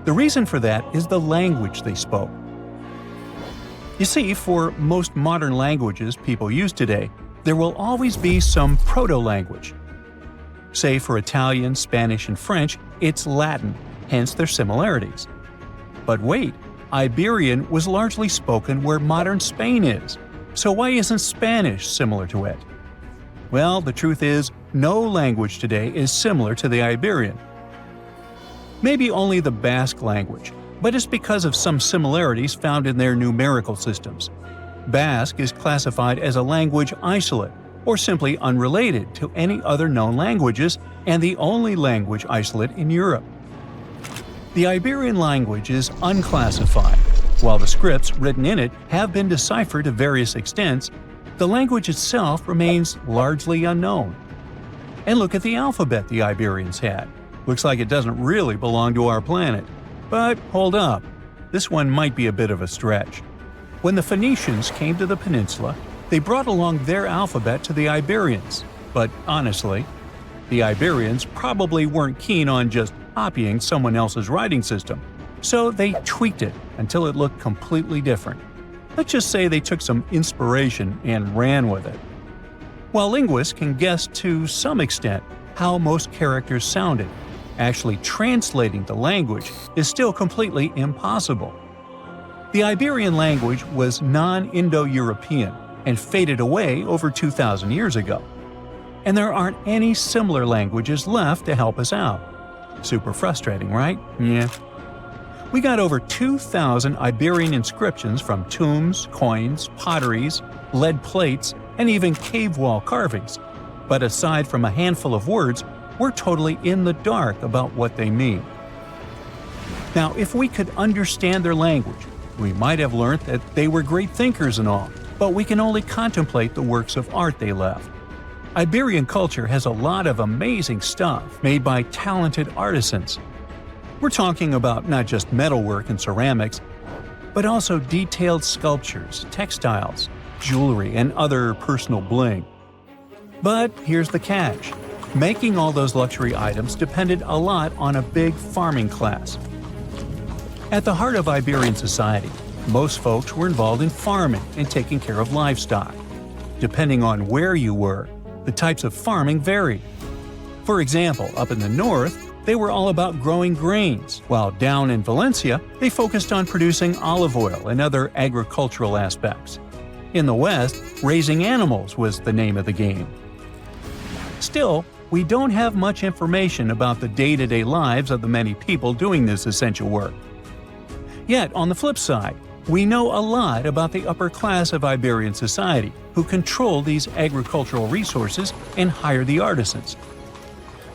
The reason for that is the language they spoke. You see, for most modern languages people use today, there will always be some proto-language. Say for Italian, Spanish, and French, it's Latin, hence their similarities. But wait, Iberian was largely spoken where modern Spain is, so why isn't Spanish similar to it? Well, the truth is, no language today is similar to the Iberian. Maybe only the Basque language, but it's because of some similarities found in their numerical systems. Basque is classified as a language isolate, or simply unrelated to any other known languages, and the only language isolate in Europe. The Iberian language is unclassified. While the scripts written in it have been deciphered to various extents, the language itself remains largely unknown. And look at the alphabet the Iberians had. Looks like it doesn't really belong to our planet. But hold up, this one might be a bit of a stretch. When the Phoenicians came to the peninsula, they brought along their alphabet to the Iberians. But honestly, the Iberians probably weren't keen on just copying someone else's writing system, so they tweaked it until it looked completely different. Let's just say they took some inspiration and ran with it. While linguists can guess to some extent how most characters sounded, actually translating the language is still completely impossible. The Iberian language was non-Indo-European and faded away over 2,000 years ago. And there aren't any similar languages left to help us out. Super frustrating, right? Yeah. We got over 2,000 Iberian inscriptions from tombs, coins, potteries, lead plates, and even cave wall carvings. But aside from a handful of words, we're totally in the dark about what they mean. Now, if we could understand their language, We might have learnt that they were great thinkers and all, but we can only contemplate the works of art they left. Iberian culture has a lot of amazing stuff made by talented artisans. We're talking about not just metalwork and ceramics, but also detailed sculptures, textiles, jewelry, and other personal bling. But here's the catch. Making all those luxury items depended a lot on a big farming class. At the heart of Iberian society, most folks were involved in farming and taking care of livestock. Depending on where you were, the types of farming varied. For example, up in the north, they were all about growing grains, while down in Valencia, they focused on producing olive oil and other agricultural aspects. In the west, raising animals was the name of the game. Still, we don't have much information about the day-to-day lives of the many people doing this essential work. Yet, on the flip side, we know a lot about the upper class of Iberian society, who control these agricultural resources and hire the artisans.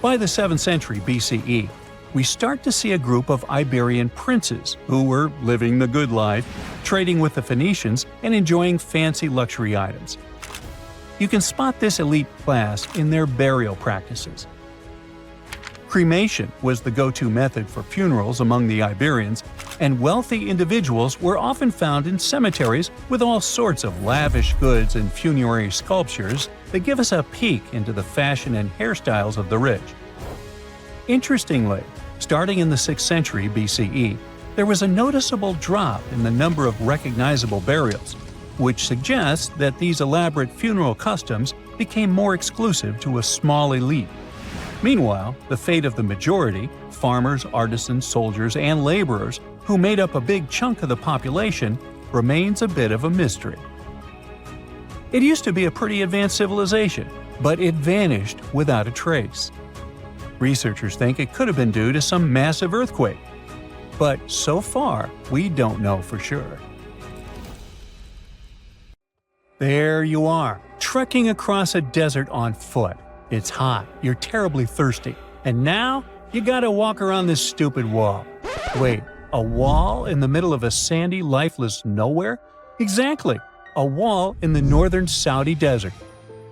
By the 7th century BCE, we start to see a group of Iberian princes who were living the good life, trading with the Phoenicians and enjoying fancy luxury items. You can spot this elite class in their burial practices. Cremation was the go-to method for funerals among the Iberians, and wealthy individuals were often found in cemeteries with all sorts of lavish goods and funerary sculptures that give us a peek into the fashion and hairstyles of the rich. Interestingly, starting in the 6th century BCE, there was a noticeable drop in the number of recognizable burials, which suggests that these elaborate funeral customs became more exclusive to a small elite. Meanwhile, the fate of the majority, farmers, artisans, soldiers, and laborers, who made up a big chunk of the population, remains a bit of a mystery. It used to be a pretty advanced civilization, but it vanished without a trace. Researchers think it could have been due to some massive earthquake, but so far, we don't know for sure. There you are, trekking across a desert on foot. It's hot, you're terribly thirsty, and now you gotta walk around this stupid wall. Wait, a wall in the middle of a sandy, lifeless nowhere? Exactly, a wall in the northern Saudi desert.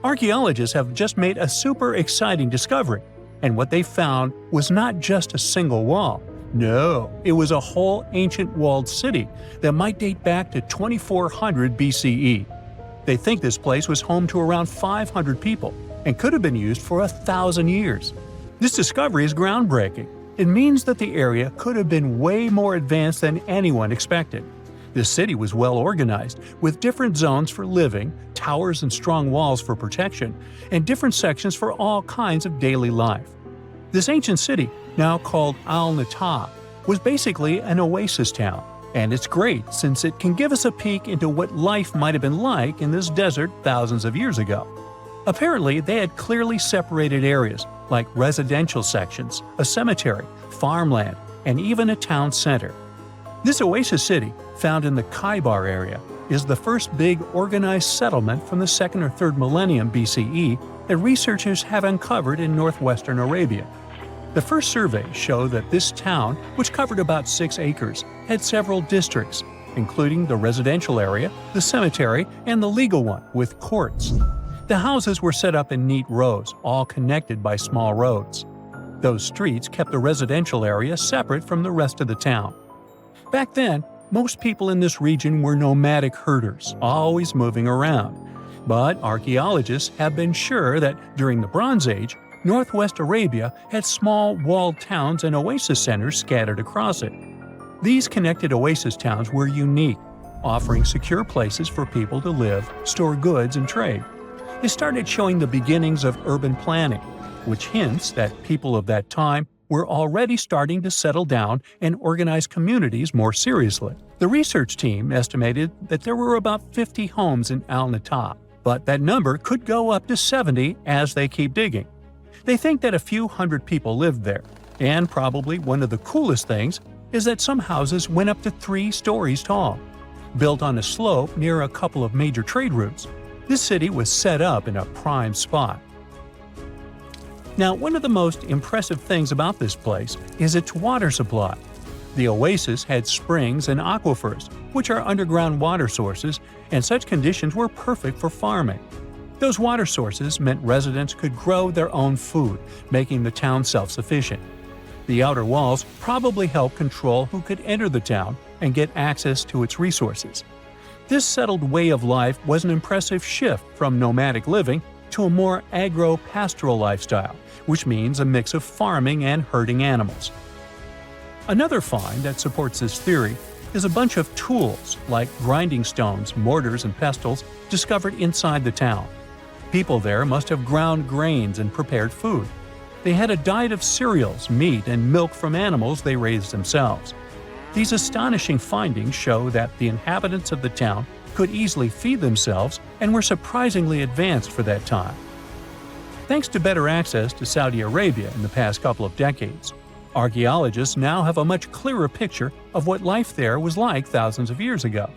Archaeologists have just made a super exciting discovery, and what they found was not just a single wall. No, it was a whole ancient walled city that might date back to 2400 BCE. They think this place was home to around 500 people and could have been used for 1,000 years. This discovery is groundbreaking. It means that the area could have been way more advanced than anyone expected. This city was well organized, with different zones for living, towers and strong walls for protection, and different sections for all kinds of daily life. This ancient city, now called Al-Natab, was basically an oasis town, and it's great since it can give us a peek into what life might have been like in this desert thousands of years ago. Apparently, they had clearly separated areas, like residential sections, a cemetery, farmland, and even a town center. This oasis city, found in the Khaybar area, is the first big organized settlement from the 2nd or 3rd millennium BCE that researchers have uncovered in northwestern Arabia. The first surveys show that this town, which covered about 6 acres, had several districts, including the residential area, the cemetery, and the legal one, with courts. The houses were set up in neat rows, all connected by small roads. Those streets kept the residential area separate from the rest of the town. Back then, most people in this region were nomadic herders, always moving around. But archaeologists have been sure that during the Bronze Age, northwest Arabia had small walled towns and oasis centers scattered across it. These connected oasis towns were unique, offering secure places for people to live, store goods, and trade. They started showing the beginnings of urban planning, which hints that people of that time were already starting to settle down and organize communities more seriously. The research team estimated that there were about 50 homes in Al-Natab, but that number could go up to 70 as they keep digging. They think that a few hundred people lived there, and probably one of the coolest things is that some houses went up to 3 stories tall. Built on a slope near a couple of major trade routes, this city was set up in a prime spot. Now, one of the most impressive things about this place is its water supply. The oasis had springs and aquifers, which are underground water sources, and such conditions were perfect for farming. Those water sources meant residents could grow their own food, making the town self-sufficient. The outer walls probably helped control who could enter the town and get access to its resources. This settled way of life was an impressive shift from nomadic living to a more agro-pastoral lifestyle, which means a mix of farming and herding animals. Another find that supports this theory is a bunch of tools, like grinding stones, mortars, and pestles, discovered inside the town. People there must have ground grains and prepared food. They had a diet of cereals, meat, and milk from animals they raised themselves. These astonishing findings show that the inhabitants of the town could easily feed themselves and were surprisingly advanced for that time. Thanks to better access to Saudi Arabia in the past couple of decades, archaeologists now have a much clearer picture of what life there was like thousands of years ago.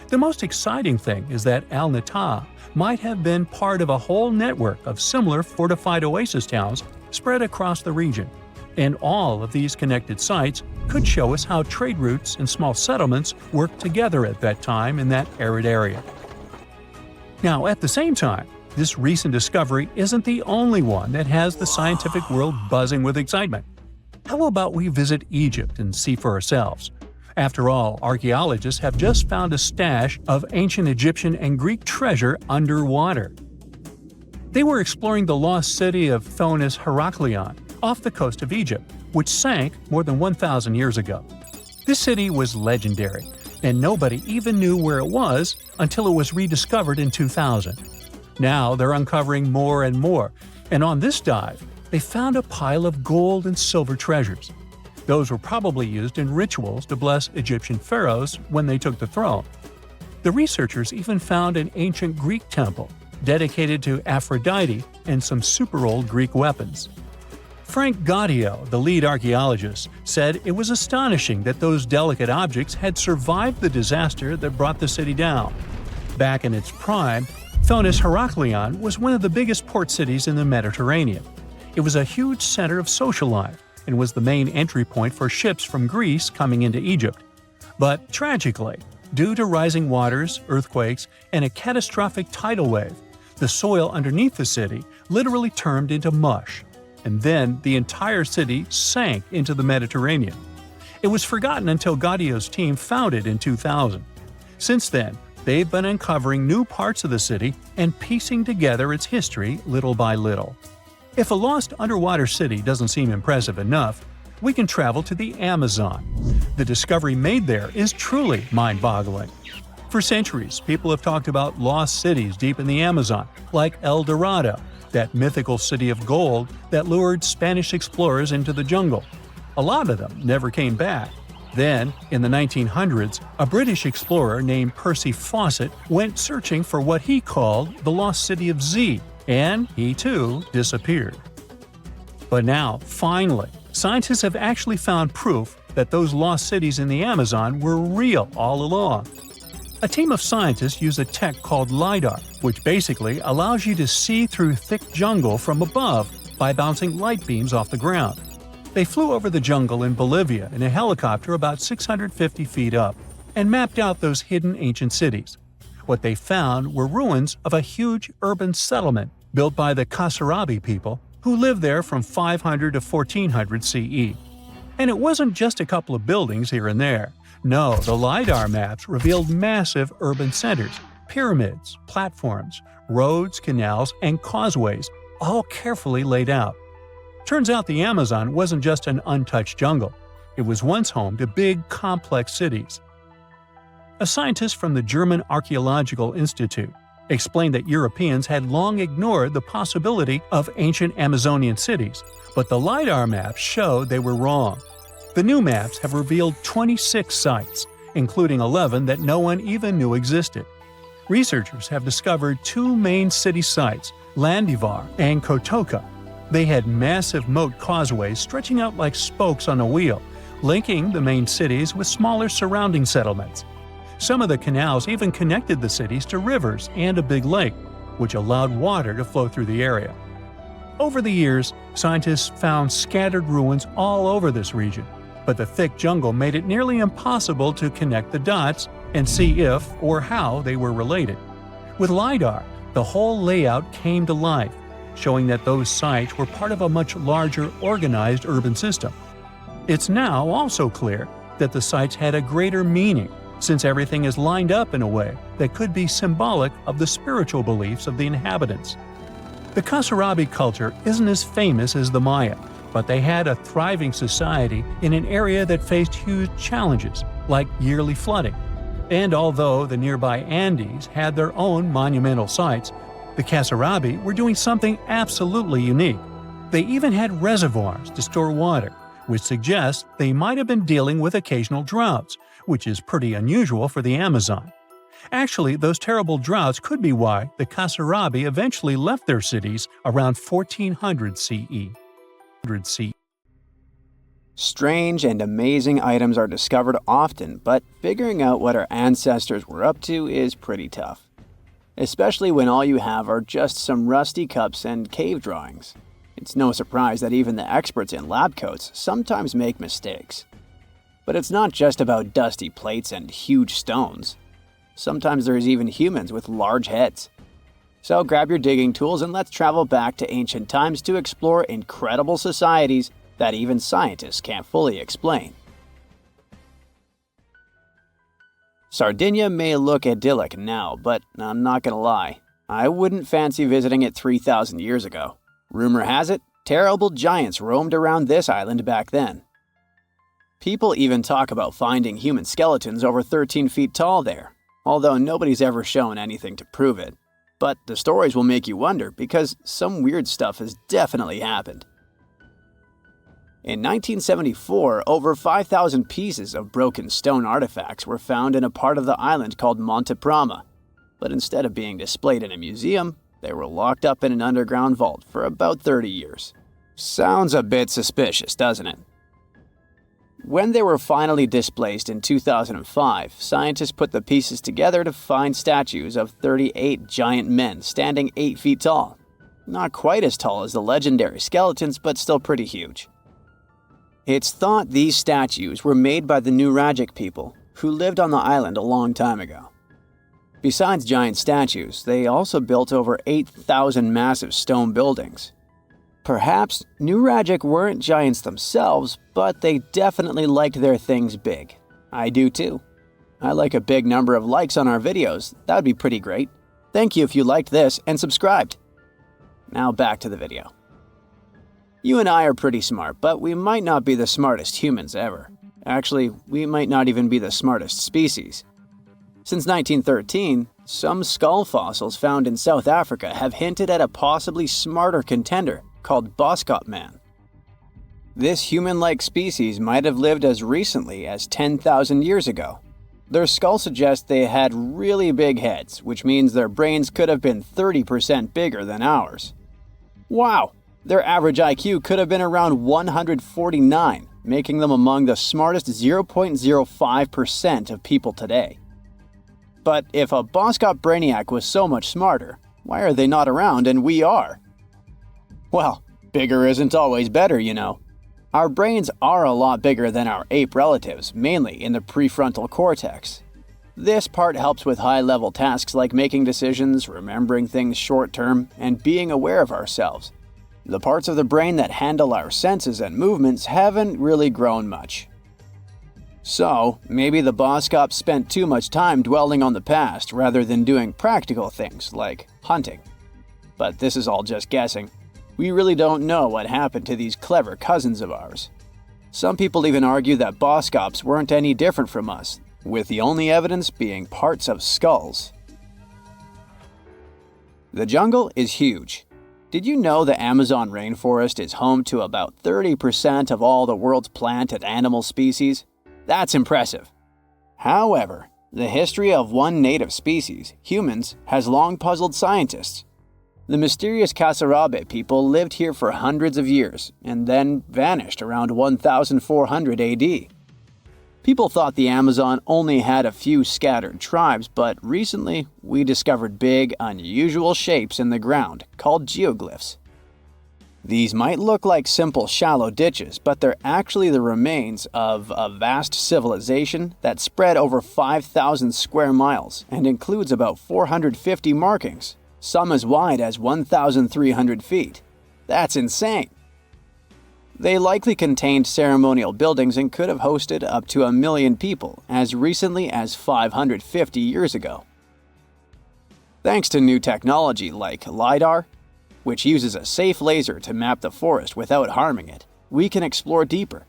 The most exciting thing is that Al-Nata might have been part of a whole network of similar fortified oasis towns spread across the region, and all of these connected sites could show us how trade routes and small settlements worked together at that time in that arid area. Now, at the same time, this recent discovery isn't the only one that has the scientific world buzzing with excitement. How about we visit Egypt and see for ourselves? After all, archaeologists have just found a stash of ancient Egyptian and Greek treasure underwater. They were exploring the lost city of Thonis Heraklion off the coast of Egypt, which sank more than 1,000 years ago. This city was legendary, and nobody even knew where it was until it was rediscovered in 2000. Now they're uncovering more and more, and on this dive, they found a pile of gold and silver treasures. Those were probably used in rituals to bless Egyptian pharaohs when they took the throne. The researchers even found an ancient Greek temple dedicated to Aphrodite and some super-old Greek weapons. Frank Gaudio, the lead archaeologist, said it was astonishing that those delicate objects had survived the disaster that brought the city down. Back in its prime, Thonis Heraklion was one of the biggest port cities in the Mediterranean. It was a huge center of social life and was the main entry point for ships from Greece coming into Egypt. But tragically, due to rising waters, earthquakes, and a catastrophic tidal wave, the soil underneath the city literally turned into mush, and then the entire city sank into the Mediterranean. It was forgotten until Gaudio's team found it in 2000. Since then, they've been uncovering new parts of the city and piecing together its history little by little. If a lost underwater city doesn't seem impressive enough, we can travel to the Amazon. The discovery made there is truly mind-boggling. For centuries, people have talked about lost cities deep in the Amazon, like El Dorado, that mythical city of gold that lured Spanish explorers into the jungle. A lot of them never came back. Then, in the 1900s, a British explorer named Percy Fawcett went searching for what he called the lost city of Z, and he too disappeared. But now, finally, scientists have actually found proof that those lost cities in the Amazon were real all along. A team of scientists use a tech called LiDAR, which basically allows you to see through thick jungle from above by bouncing light beams off the ground. They flew over the jungle in Bolivia in a helicopter about 650 feet up and mapped out those hidden ancient cities. What they found were ruins of a huge urban settlement built by the Kasarabi people who lived there from 500 to 1400 CE. And it wasn't just a couple of buildings here and there. No, the LiDAR maps revealed massive urban centers, pyramids, platforms, roads, canals, and causeways, all carefully laid out. Turns out the Amazon wasn't just an untouched jungle. It was once home to big, complex cities. A scientist from the German Archaeological Institute explained that Europeans had long ignored the possibility of ancient Amazonian cities, but the LiDAR maps showed they were wrong. The new maps have revealed 26 sites, including 11 that no one even knew existed. Researchers have discovered two main city sites, Landivar and Kotoka. They had massive moat causeways stretching out like spokes on a wheel, linking the main cities with smaller surrounding settlements. Some of the canals even connected the cities to rivers and a big lake, which allowed water to flow through the area. Over the years, scientists found scattered ruins all over this region. but the thick jungle made it nearly impossible to connect the dots and see if or how they were related. With LiDAR, the whole layout came to life, showing that those sites were part of a much larger, organized urban system. It's now also clear that the sites had a greater meaning, since everything is lined up in a way that could be symbolic of the spiritual beliefs of the inhabitants. The Kasarabi culture isn't as famous as the Maya, but they had a thriving society in an area that faced huge challenges, like yearly flooding. And although the nearby Andes had their own monumental sites, the Kasarabi were doing something absolutely unique. They even had reservoirs to store water, which suggests they might have been dealing with occasional droughts, which is pretty unusual for the Amazon. Actually, those terrible droughts could be why the Kasarabi eventually left their cities around 1400 CE. Strange and amazing items are discovered often, but figuring out what our ancestors were up to is pretty tough. Especially when all you have are just some rusty cups and cave drawings. It's no surprise that even the experts in lab coats sometimes make mistakes. But it's not just about dusty plates and huge stones. Sometimes there's even humans with large heads. So grab your digging tools and let's travel back to ancient times to explore incredible societies that even scientists can't fully explain. Sardinia may look idyllic now, but I'm not gonna lie, I wouldn't fancy visiting it 3,000 years ago. Rumor has it, terrible giants roamed around this island back then. People even talk about finding human skeletons over 13 feet tall there, although nobody's ever shown anything to prove it. But the stories will make you wonder because some weird stuff has definitely happened. In 1974, over 5,000 pieces of broken stone artifacts were found in a part of the island called Monte Prama, but instead of being displayed in a museum, they were locked up in an underground vault for about 30 years. Sounds a bit suspicious, doesn't it? When they were finally displaced in 2005, scientists put the pieces together to find statues of 38 giant men standing 8 feet tall. Not quite as tall as the legendary skeletons, but still pretty huge. It's thought these statues were made by the Nuragic people, who lived on the island a long time ago. Besides giant statues, they also built over 8,000 massive stone buildings. Perhaps Nuragic weren't giants themselves, but they definitely liked their things big. I do too. I like a big number of likes on our videos. That would be pretty great. Thank you if you liked this and subscribed. Now back to the video. You and I are pretty smart, but we might not be the smartest humans ever. Actually, we might not even be the smartest species. Since 1913, some skull fossils found in South Africa have hinted at a possibly smarter contender called Boskop Man. This human-like species might have lived as recently as 10,000 years ago. Their skull suggests they had really big heads, which means their brains could have been 30% bigger than ours. Wow! Their average IQ could have been around 149, making them among the smartest 0.05% of people today. But if a Boskop Brainiac was so much smarter, why are they not around and we are? Well, bigger isn't always better, you know. Our brains are a lot bigger than our ape relatives, mainly in the prefrontal cortex. This part helps with high-level tasks like making decisions, remembering things short-term, and being aware of ourselves. The parts of the brain that handle our senses and movements haven't really grown much. So, maybe the Boskops spent too much time dwelling on the past rather than doing practical things like hunting. But this is all just guessing. We really don't know what happened to these clever cousins of ours. Some people even argue that Boskops weren't any different from us, with the only evidence being parts of skulls. The jungle is huge. Did you know the Amazon rainforest is home to about 30% of all the world's plant and animal species? That's impressive. However, the history of one native species, humans, has long puzzled scientists. The mysterious Kasarabe people lived here for hundreds of years and then vanished around 1400 AD. People thought the Amazon only had a few scattered tribes, but recently we discovered big, unusual shapes in the ground called geoglyphs. These might look like simple shallow ditches, but they're actually the remains of a vast civilization that spread over 5,000 square miles and includes about 450 markings, some as wide as 1,300 feet. That's insane! They likely contained ceremonial buildings and could have hosted up to 1 million people as recently as 550 years ago. Thanks to new technology like LiDAR, which uses a safe laser to map the forest without harming it, we can explore deeper.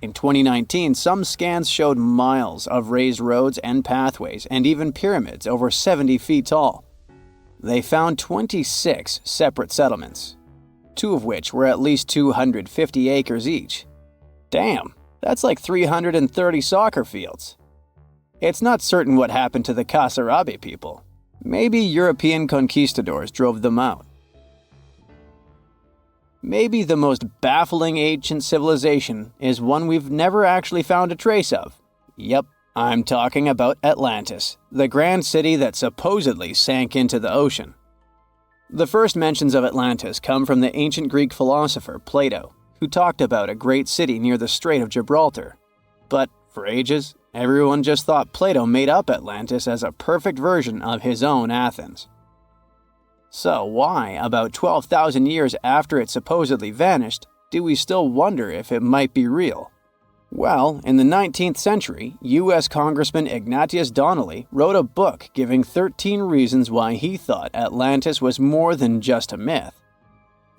In 2019, some scans showed miles of raised roads and pathways and even pyramids over 70 feet tall. They found 26 separate settlements, 2 of which were at least 250 acres each. Damn, that's like 330 soccer fields. It's not certain what happened to the Kasarabi people. Maybe European conquistadors drove them out. Maybe the most baffling ancient civilization is one we've never actually found a trace of. Yep, I'm talking about Atlantis, the grand city that supposedly sank into the ocean. The first mentions of Atlantis come from the ancient Greek philosopher Plato, who talked about a great city near the Strait of Gibraltar. But for ages, everyone just thought Plato made up Atlantis as a perfect version of his own Athens. So why, about 12,000 years after it supposedly vanished, do we still wonder if it might be real? Well, in the 19th century, U.S. Congressman Ignatius Donnelly wrote a book giving 13 reasons why he thought Atlantis was more than just a myth.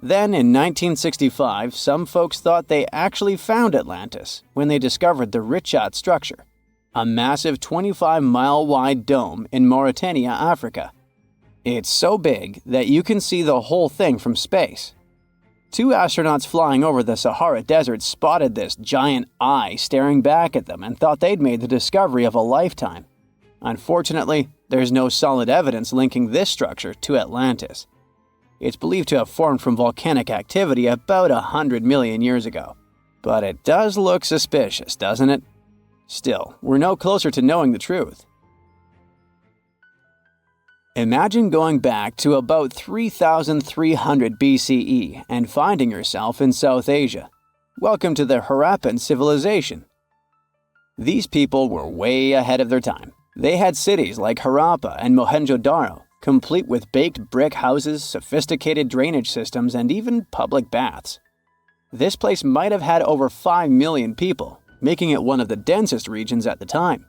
Then, in 1965, some folks thought they actually found Atlantis when they discovered the Richat structure, a massive 25-mile-wide dome in Mauritania, Africa. It's so big that you can see the whole thing from space. 2 astronauts flying over the Sahara Desert spotted this giant eye staring back at them and thought they'd made the discovery of a lifetime. Unfortunately, there's no solid evidence linking this structure to Atlantis. It's believed to have formed from volcanic activity about 100 million years ago. But it does look suspicious, doesn't it? Still, we're no closer to knowing the truth. Imagine going back to about 3,300 BCE and finding yourself in South Asia. Welcome to the Harappan civilization. These people were way ahead of their time. They had cities like Harappa and Mohenjo-Daro, complete with baked brick houses, sophisticated drainage systems, and even public baths. This place might have had over 5 million people, making it one of the densest regions at the time.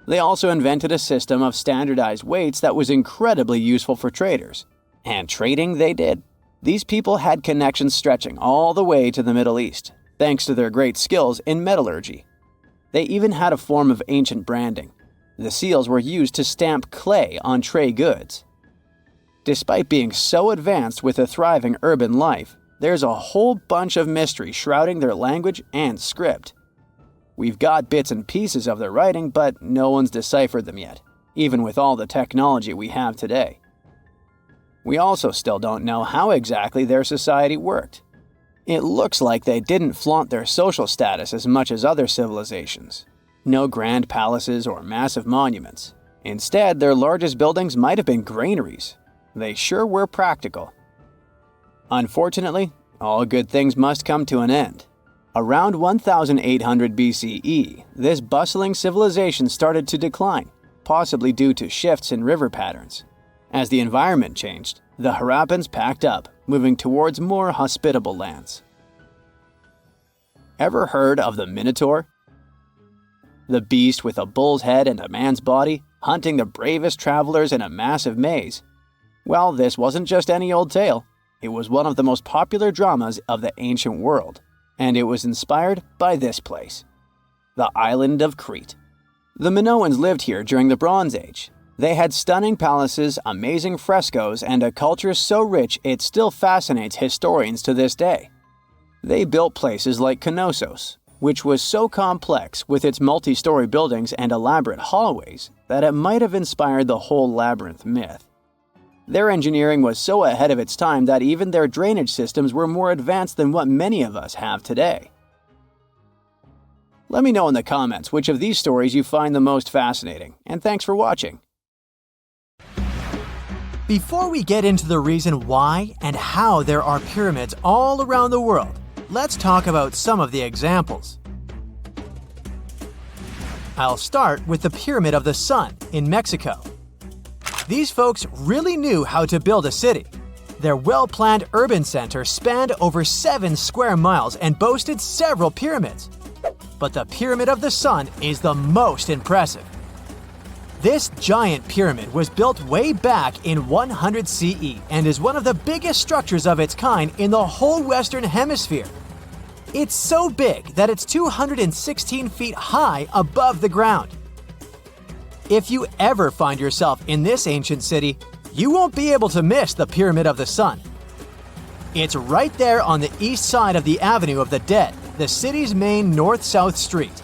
They also invented a system of standardized weights that was incredibly useful for traders. And trading they did. These people had connections stretching all the way to the Middle East, thanks to their great skills in metallurgy. They even had a form of ancient branding. The seals were used to stamp clay on trade goods. Despite being so advanced with a thriving urban life, there's a whole bunch of mystery shrouding their language and script. We've got bits and pieces of their writing, but no one's deciphered them yet, even with all the technology we have today. We also still don't know how exactly their society worked. It looks like they didn't flaunt their social status as much as other civilizations. No grand palaces or massive monuments. Instead, their largest buildings might have been granaries. They sure were practical. Unfortunately, all good things must come to an end. Around 1800 BCE, this bustling civilization started to decline, possibly due to shifts in river patterns. As the environment changed, the Harappans packed up, moving towards more hospitable lands. Ever heard of the Minotaur? The beast with a bull's head and a man's body, hunting the bravest travelers in a massive maze. Well, this wasn't just any old tale. It was one of the most popular dramas of the ancient world. And it was inspired by this place, the island of Crete. The Minoans lived here during the Bronze Age. They had stunning palaces, amazing frescoes, and a culture so rich it still fascinates historians to this day. They built places like Knossos, which was so complex with its multi-story buildings and elaborate hallways that it might have inspired the whole labyrinth myth. Their engineering was so ahead of its time that even their drainage systems were more advanced than what many of us have today. Let me know in the comments which of these stories you find the most fascinating, and thanks for watching. Before we get into the reason why and how there are pyramids all around the world, let's talk about some of the examples. I'll start with the Pyramid of the Sun in Mexico. These folks really knew how to build a city. Their well-planned urban center spanned over 7 square miles and boasted several pyramids. But the Pyramid of the Sun is the most impressive. This giant pyramid was built way back in 100 CE and is one of the biggest structures of its kind in the whole Western Hemisphere. It's so big that it's 216 feet high above the ground. If you ever find yourself in this ancient city, you won't be able to miss the Pyramid of the Sun. It's right there on the east side of the Avenue of the Dead, the city's main north-south street.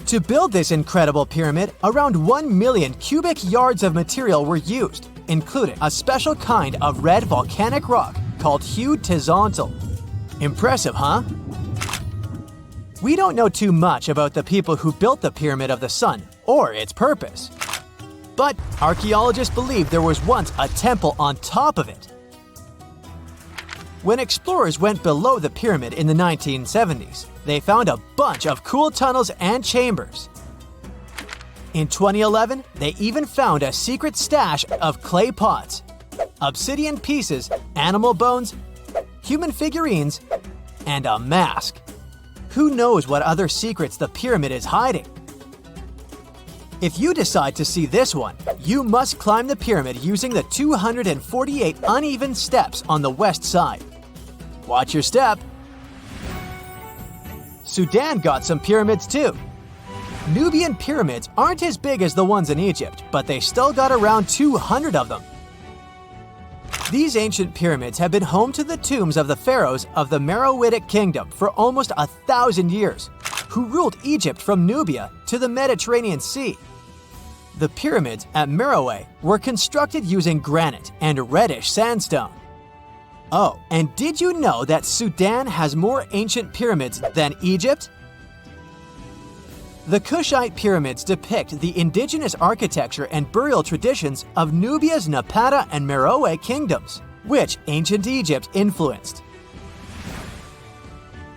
To build this incredible pyramid, around 1 million cubic yards of material were used, including a special kind of red volcanic rock called horizontal. Impressive, huh? We don't know too much about the people who built the Pyramid of the Sun or its purpose. But archaeologists believe there was once a temple on top of it. When explorers went below the pyramid in the 1970s, they found a bunch of cool tunnels and chambers. In 2011, they even found a secret stash of clay pots, obsidian pieces, animal bones, human figurines, and a mask. Who knows what other secrets the pyramid is hiding? If you decide to see this one, you must climb the pyramid using the 248 uneven steps on the west side. Watch your step. Sudan got some pyramids too. Nubian pyramids aren't as big as the ones in Egypt, but they still got around 200 of them. These ancient pyramids have been home to the tombs of the pharaohs of the Meroitic Kingdom for almost 1,000 years, who ruled Egypt from Nubia to the Mediterranean Sea. The pyramids at Meroe were constructed using granite and reddish sandstone. Oh, and did you know that Sudan has more ancient pyramids than Egypt? The Kushite pyramids depict the indigenous architecture and burial traditions of Nubia's Napata and Meroe kingdoms, which ancient Egypt influenced.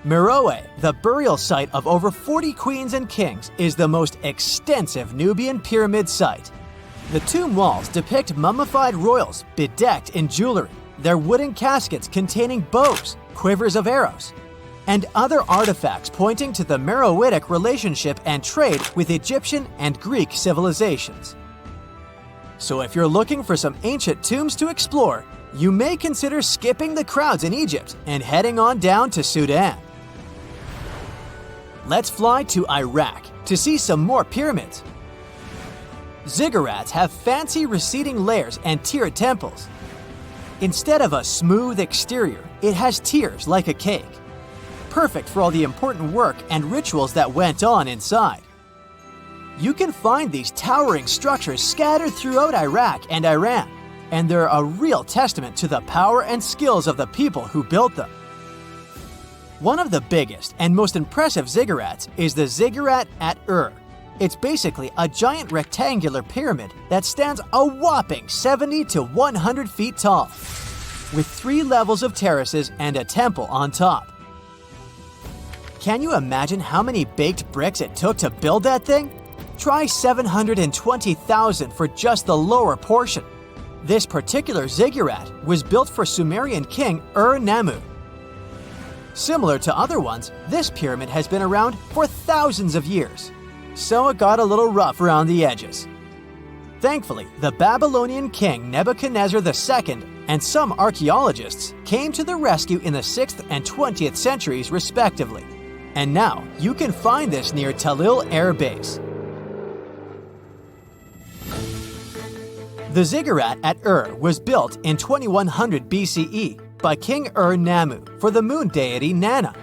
Meroe, the burial site of over 40 queens and kings, is the most extensive Nubian pyramid site. The tomb walls depict mummified royals bedecked in jewelry, their wooden caskets containing bows, quivers of arrows, and other artifacts pointing to the Meroitic relationship and trade with Egyptian and Greek civilizations. So if you're looking for some ancient tombs to explore, you may consider skipping the crowds in Egypt and heading on down to Sudan. Let's fly to Iraq to see some more pyramids. Ziggurats have fancy receding layers and tiered temples. Instead of a smooth exterior, it has tiers like a cake. Perfect for all the important work and rituals that went on inside. You can find these towering structures scattered throughout Iraq and Iran, and they're a real testament to the power and skills of the people who built them. One of the biggest and most impressive ziggurats is the ziggurat at Ur. It's basically a giant rectangular pyramid that stands a whopping 70 to 100 feet tall, with 3 levels of terraces and a temple on top. Can you imagine how many baked bricks it took to build that thing? Try 720,000 for just the lower portion. This particular ziggurat was built for Sumerian king Ur-Nammu. Similar to other ones, this pyramid has been around for thousands of years, so it got a little rough around the edges. Thankfully, the Babylonian king Nebuchadnezzar II and some archaeologists came to the rescue in the 6th and 20th centuries respectively. And now, you can find this near Talil Air Base. The ziggurat at Ur was built in 2100 BCE by King Ur-Nammu for the moon deity Nana.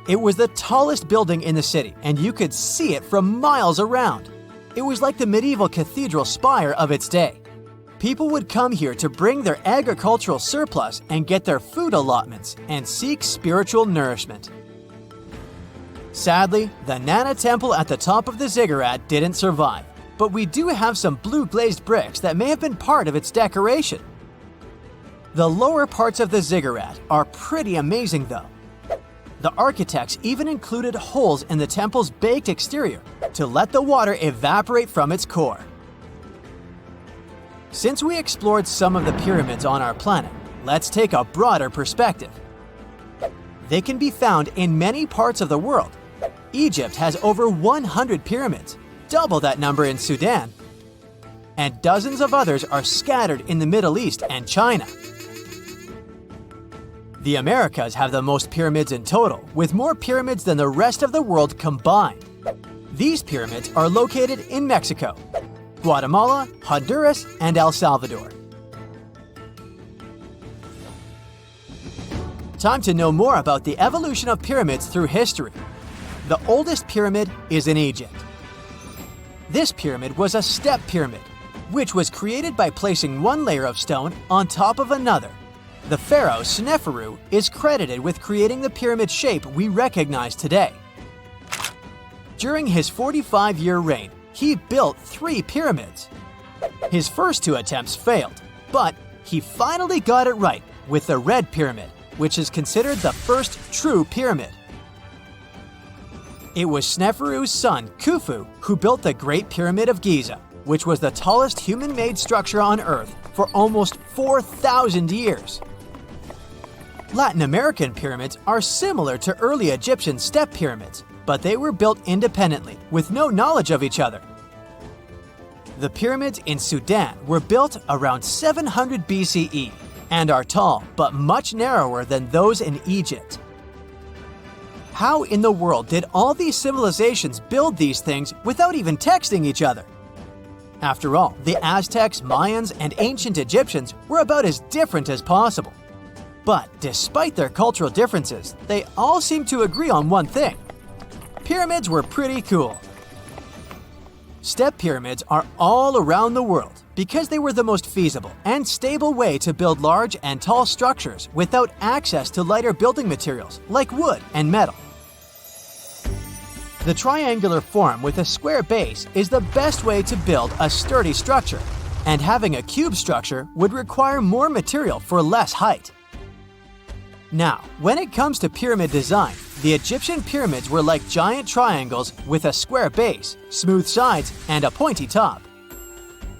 It was the tallest building in the city, and you could see it from miles around. It was like the medieval cathedral spire of its day. People would come here to bring their agricultural surplus and get their food allotments and seek spiritual nourishment. Sadly, the Nana temple at the top of the ziggurat didn't survive, but we do have some blue glazed bricks that may have been part of its decoration. The lower parts of the ziggurat are pretty amazing though. The architects even included holes in the temple's baked exterior to let the water evaporate from its core. Since we explored some of the pyramids on our planet, let's take a broader perspective. They can be found in many parts of the world. Egypt has over 100 pyramids, double that number in Sudan, and dozens of others are scattered in the Middle East and China. The Americas have the most pyramids in total, with more pyramids than the rest of the world combined. These pyramids are located in Mexico, Guatemala, Honduras, and El Salvador. Time to know more about the evolution of pyramids through history. The oldest pyramid is in Egypt. This pyramid was a step pyramid, which was created by placing one layer of stone on top of another. The pharaoh Sneferu is credited with creating the pyramid shape we recognize today. During his 45-year reign, he built 3 pyramids. His first 2 attempts failed, but he finally got it right with the Red Pyramid, which is considered the first true pyramid. It was Sneferu's son, Khufu, who built the Great Pyramid of Giza, which was the tallest human-made structure on Earth for almost 4,000 years. Latin American pyramids are similar to early Egyptian step pyramids, but they were built independently, with no knowledge of each other. The pyramids in Sudan were built around 700 BCE and are tall but much narrower than those in Egypt. How in the world did all these civilizations build these things without even texting each other? After all, the Aztecs, Mayans, and ancient Egyptians were about as different as possible. But despite their cultural differences, they all seem to agree on one thing: pyramids were pretty cool. Step pyramids are all around the world because they were the most feasible and stable way to build large and tall structures without access to lighter building materials like wood and metal. The triangular form with a square base is the best way to build a sturdy structure, and having a cube structure would require more material for less height. Now, when it comes to pyramid design, the Egyptian pyramids were like giant triangles with a square base, smooth sides, and a pointy top.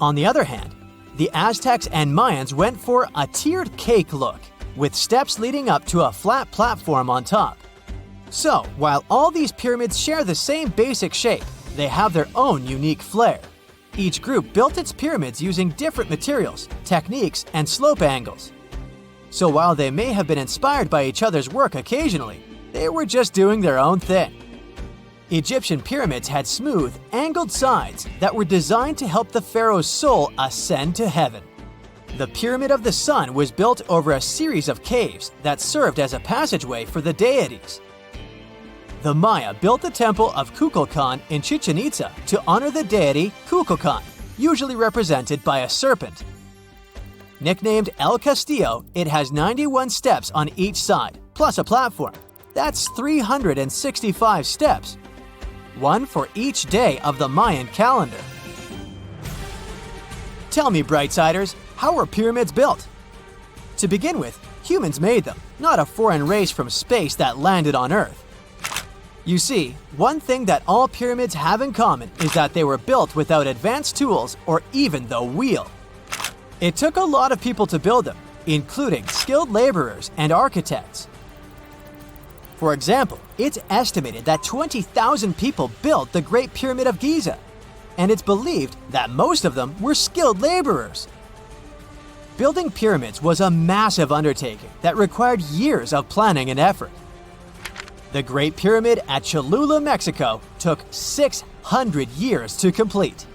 On the other hand, the Aztecs and Mayans went for a tiered cake look, with steps leading up to a flat platform on top. So, while all these pyramids share the same basic shape, they have their own unique flair. Each group built its pyramids using different materials, techniques, and slope angles. So while they may have been inspired by each other's work occasionally, they were just doing their own thing. Egyptian pyramids had smooth, angled sides that were designed to help the pharaoh's soul ascend to heaven. The Pyramid of the Sun was built over a series of caves that served as a passageway for the deities. The Maya built the temple of Kukulkan in Chichen Itza to honor the deity Kukulkan, usually represented by a serpent. Nicknamed El Castillo, it has 91 steps on each side, plus a platform. That's 365 steps, one for each day of the Mayan calendar. Tell me, Brightsiders, how were pyramids built? To begin with, humans made them, not a foreign race from space that landed on Earth. You see, one thing that all pyramids have in common is that they were built without advanced tools or even the wheel. It took a lot of people to build them, including skilled laborers and architects. For example, it's estimated that 20,000 people built the Great Pyramid of Giza, and it's believed that most of them were skilled laborers. Building pyramids was a massive undertaking that required years of planning and effort. The Great Pyramid at Cholula, Mexico, took 600 years to complete.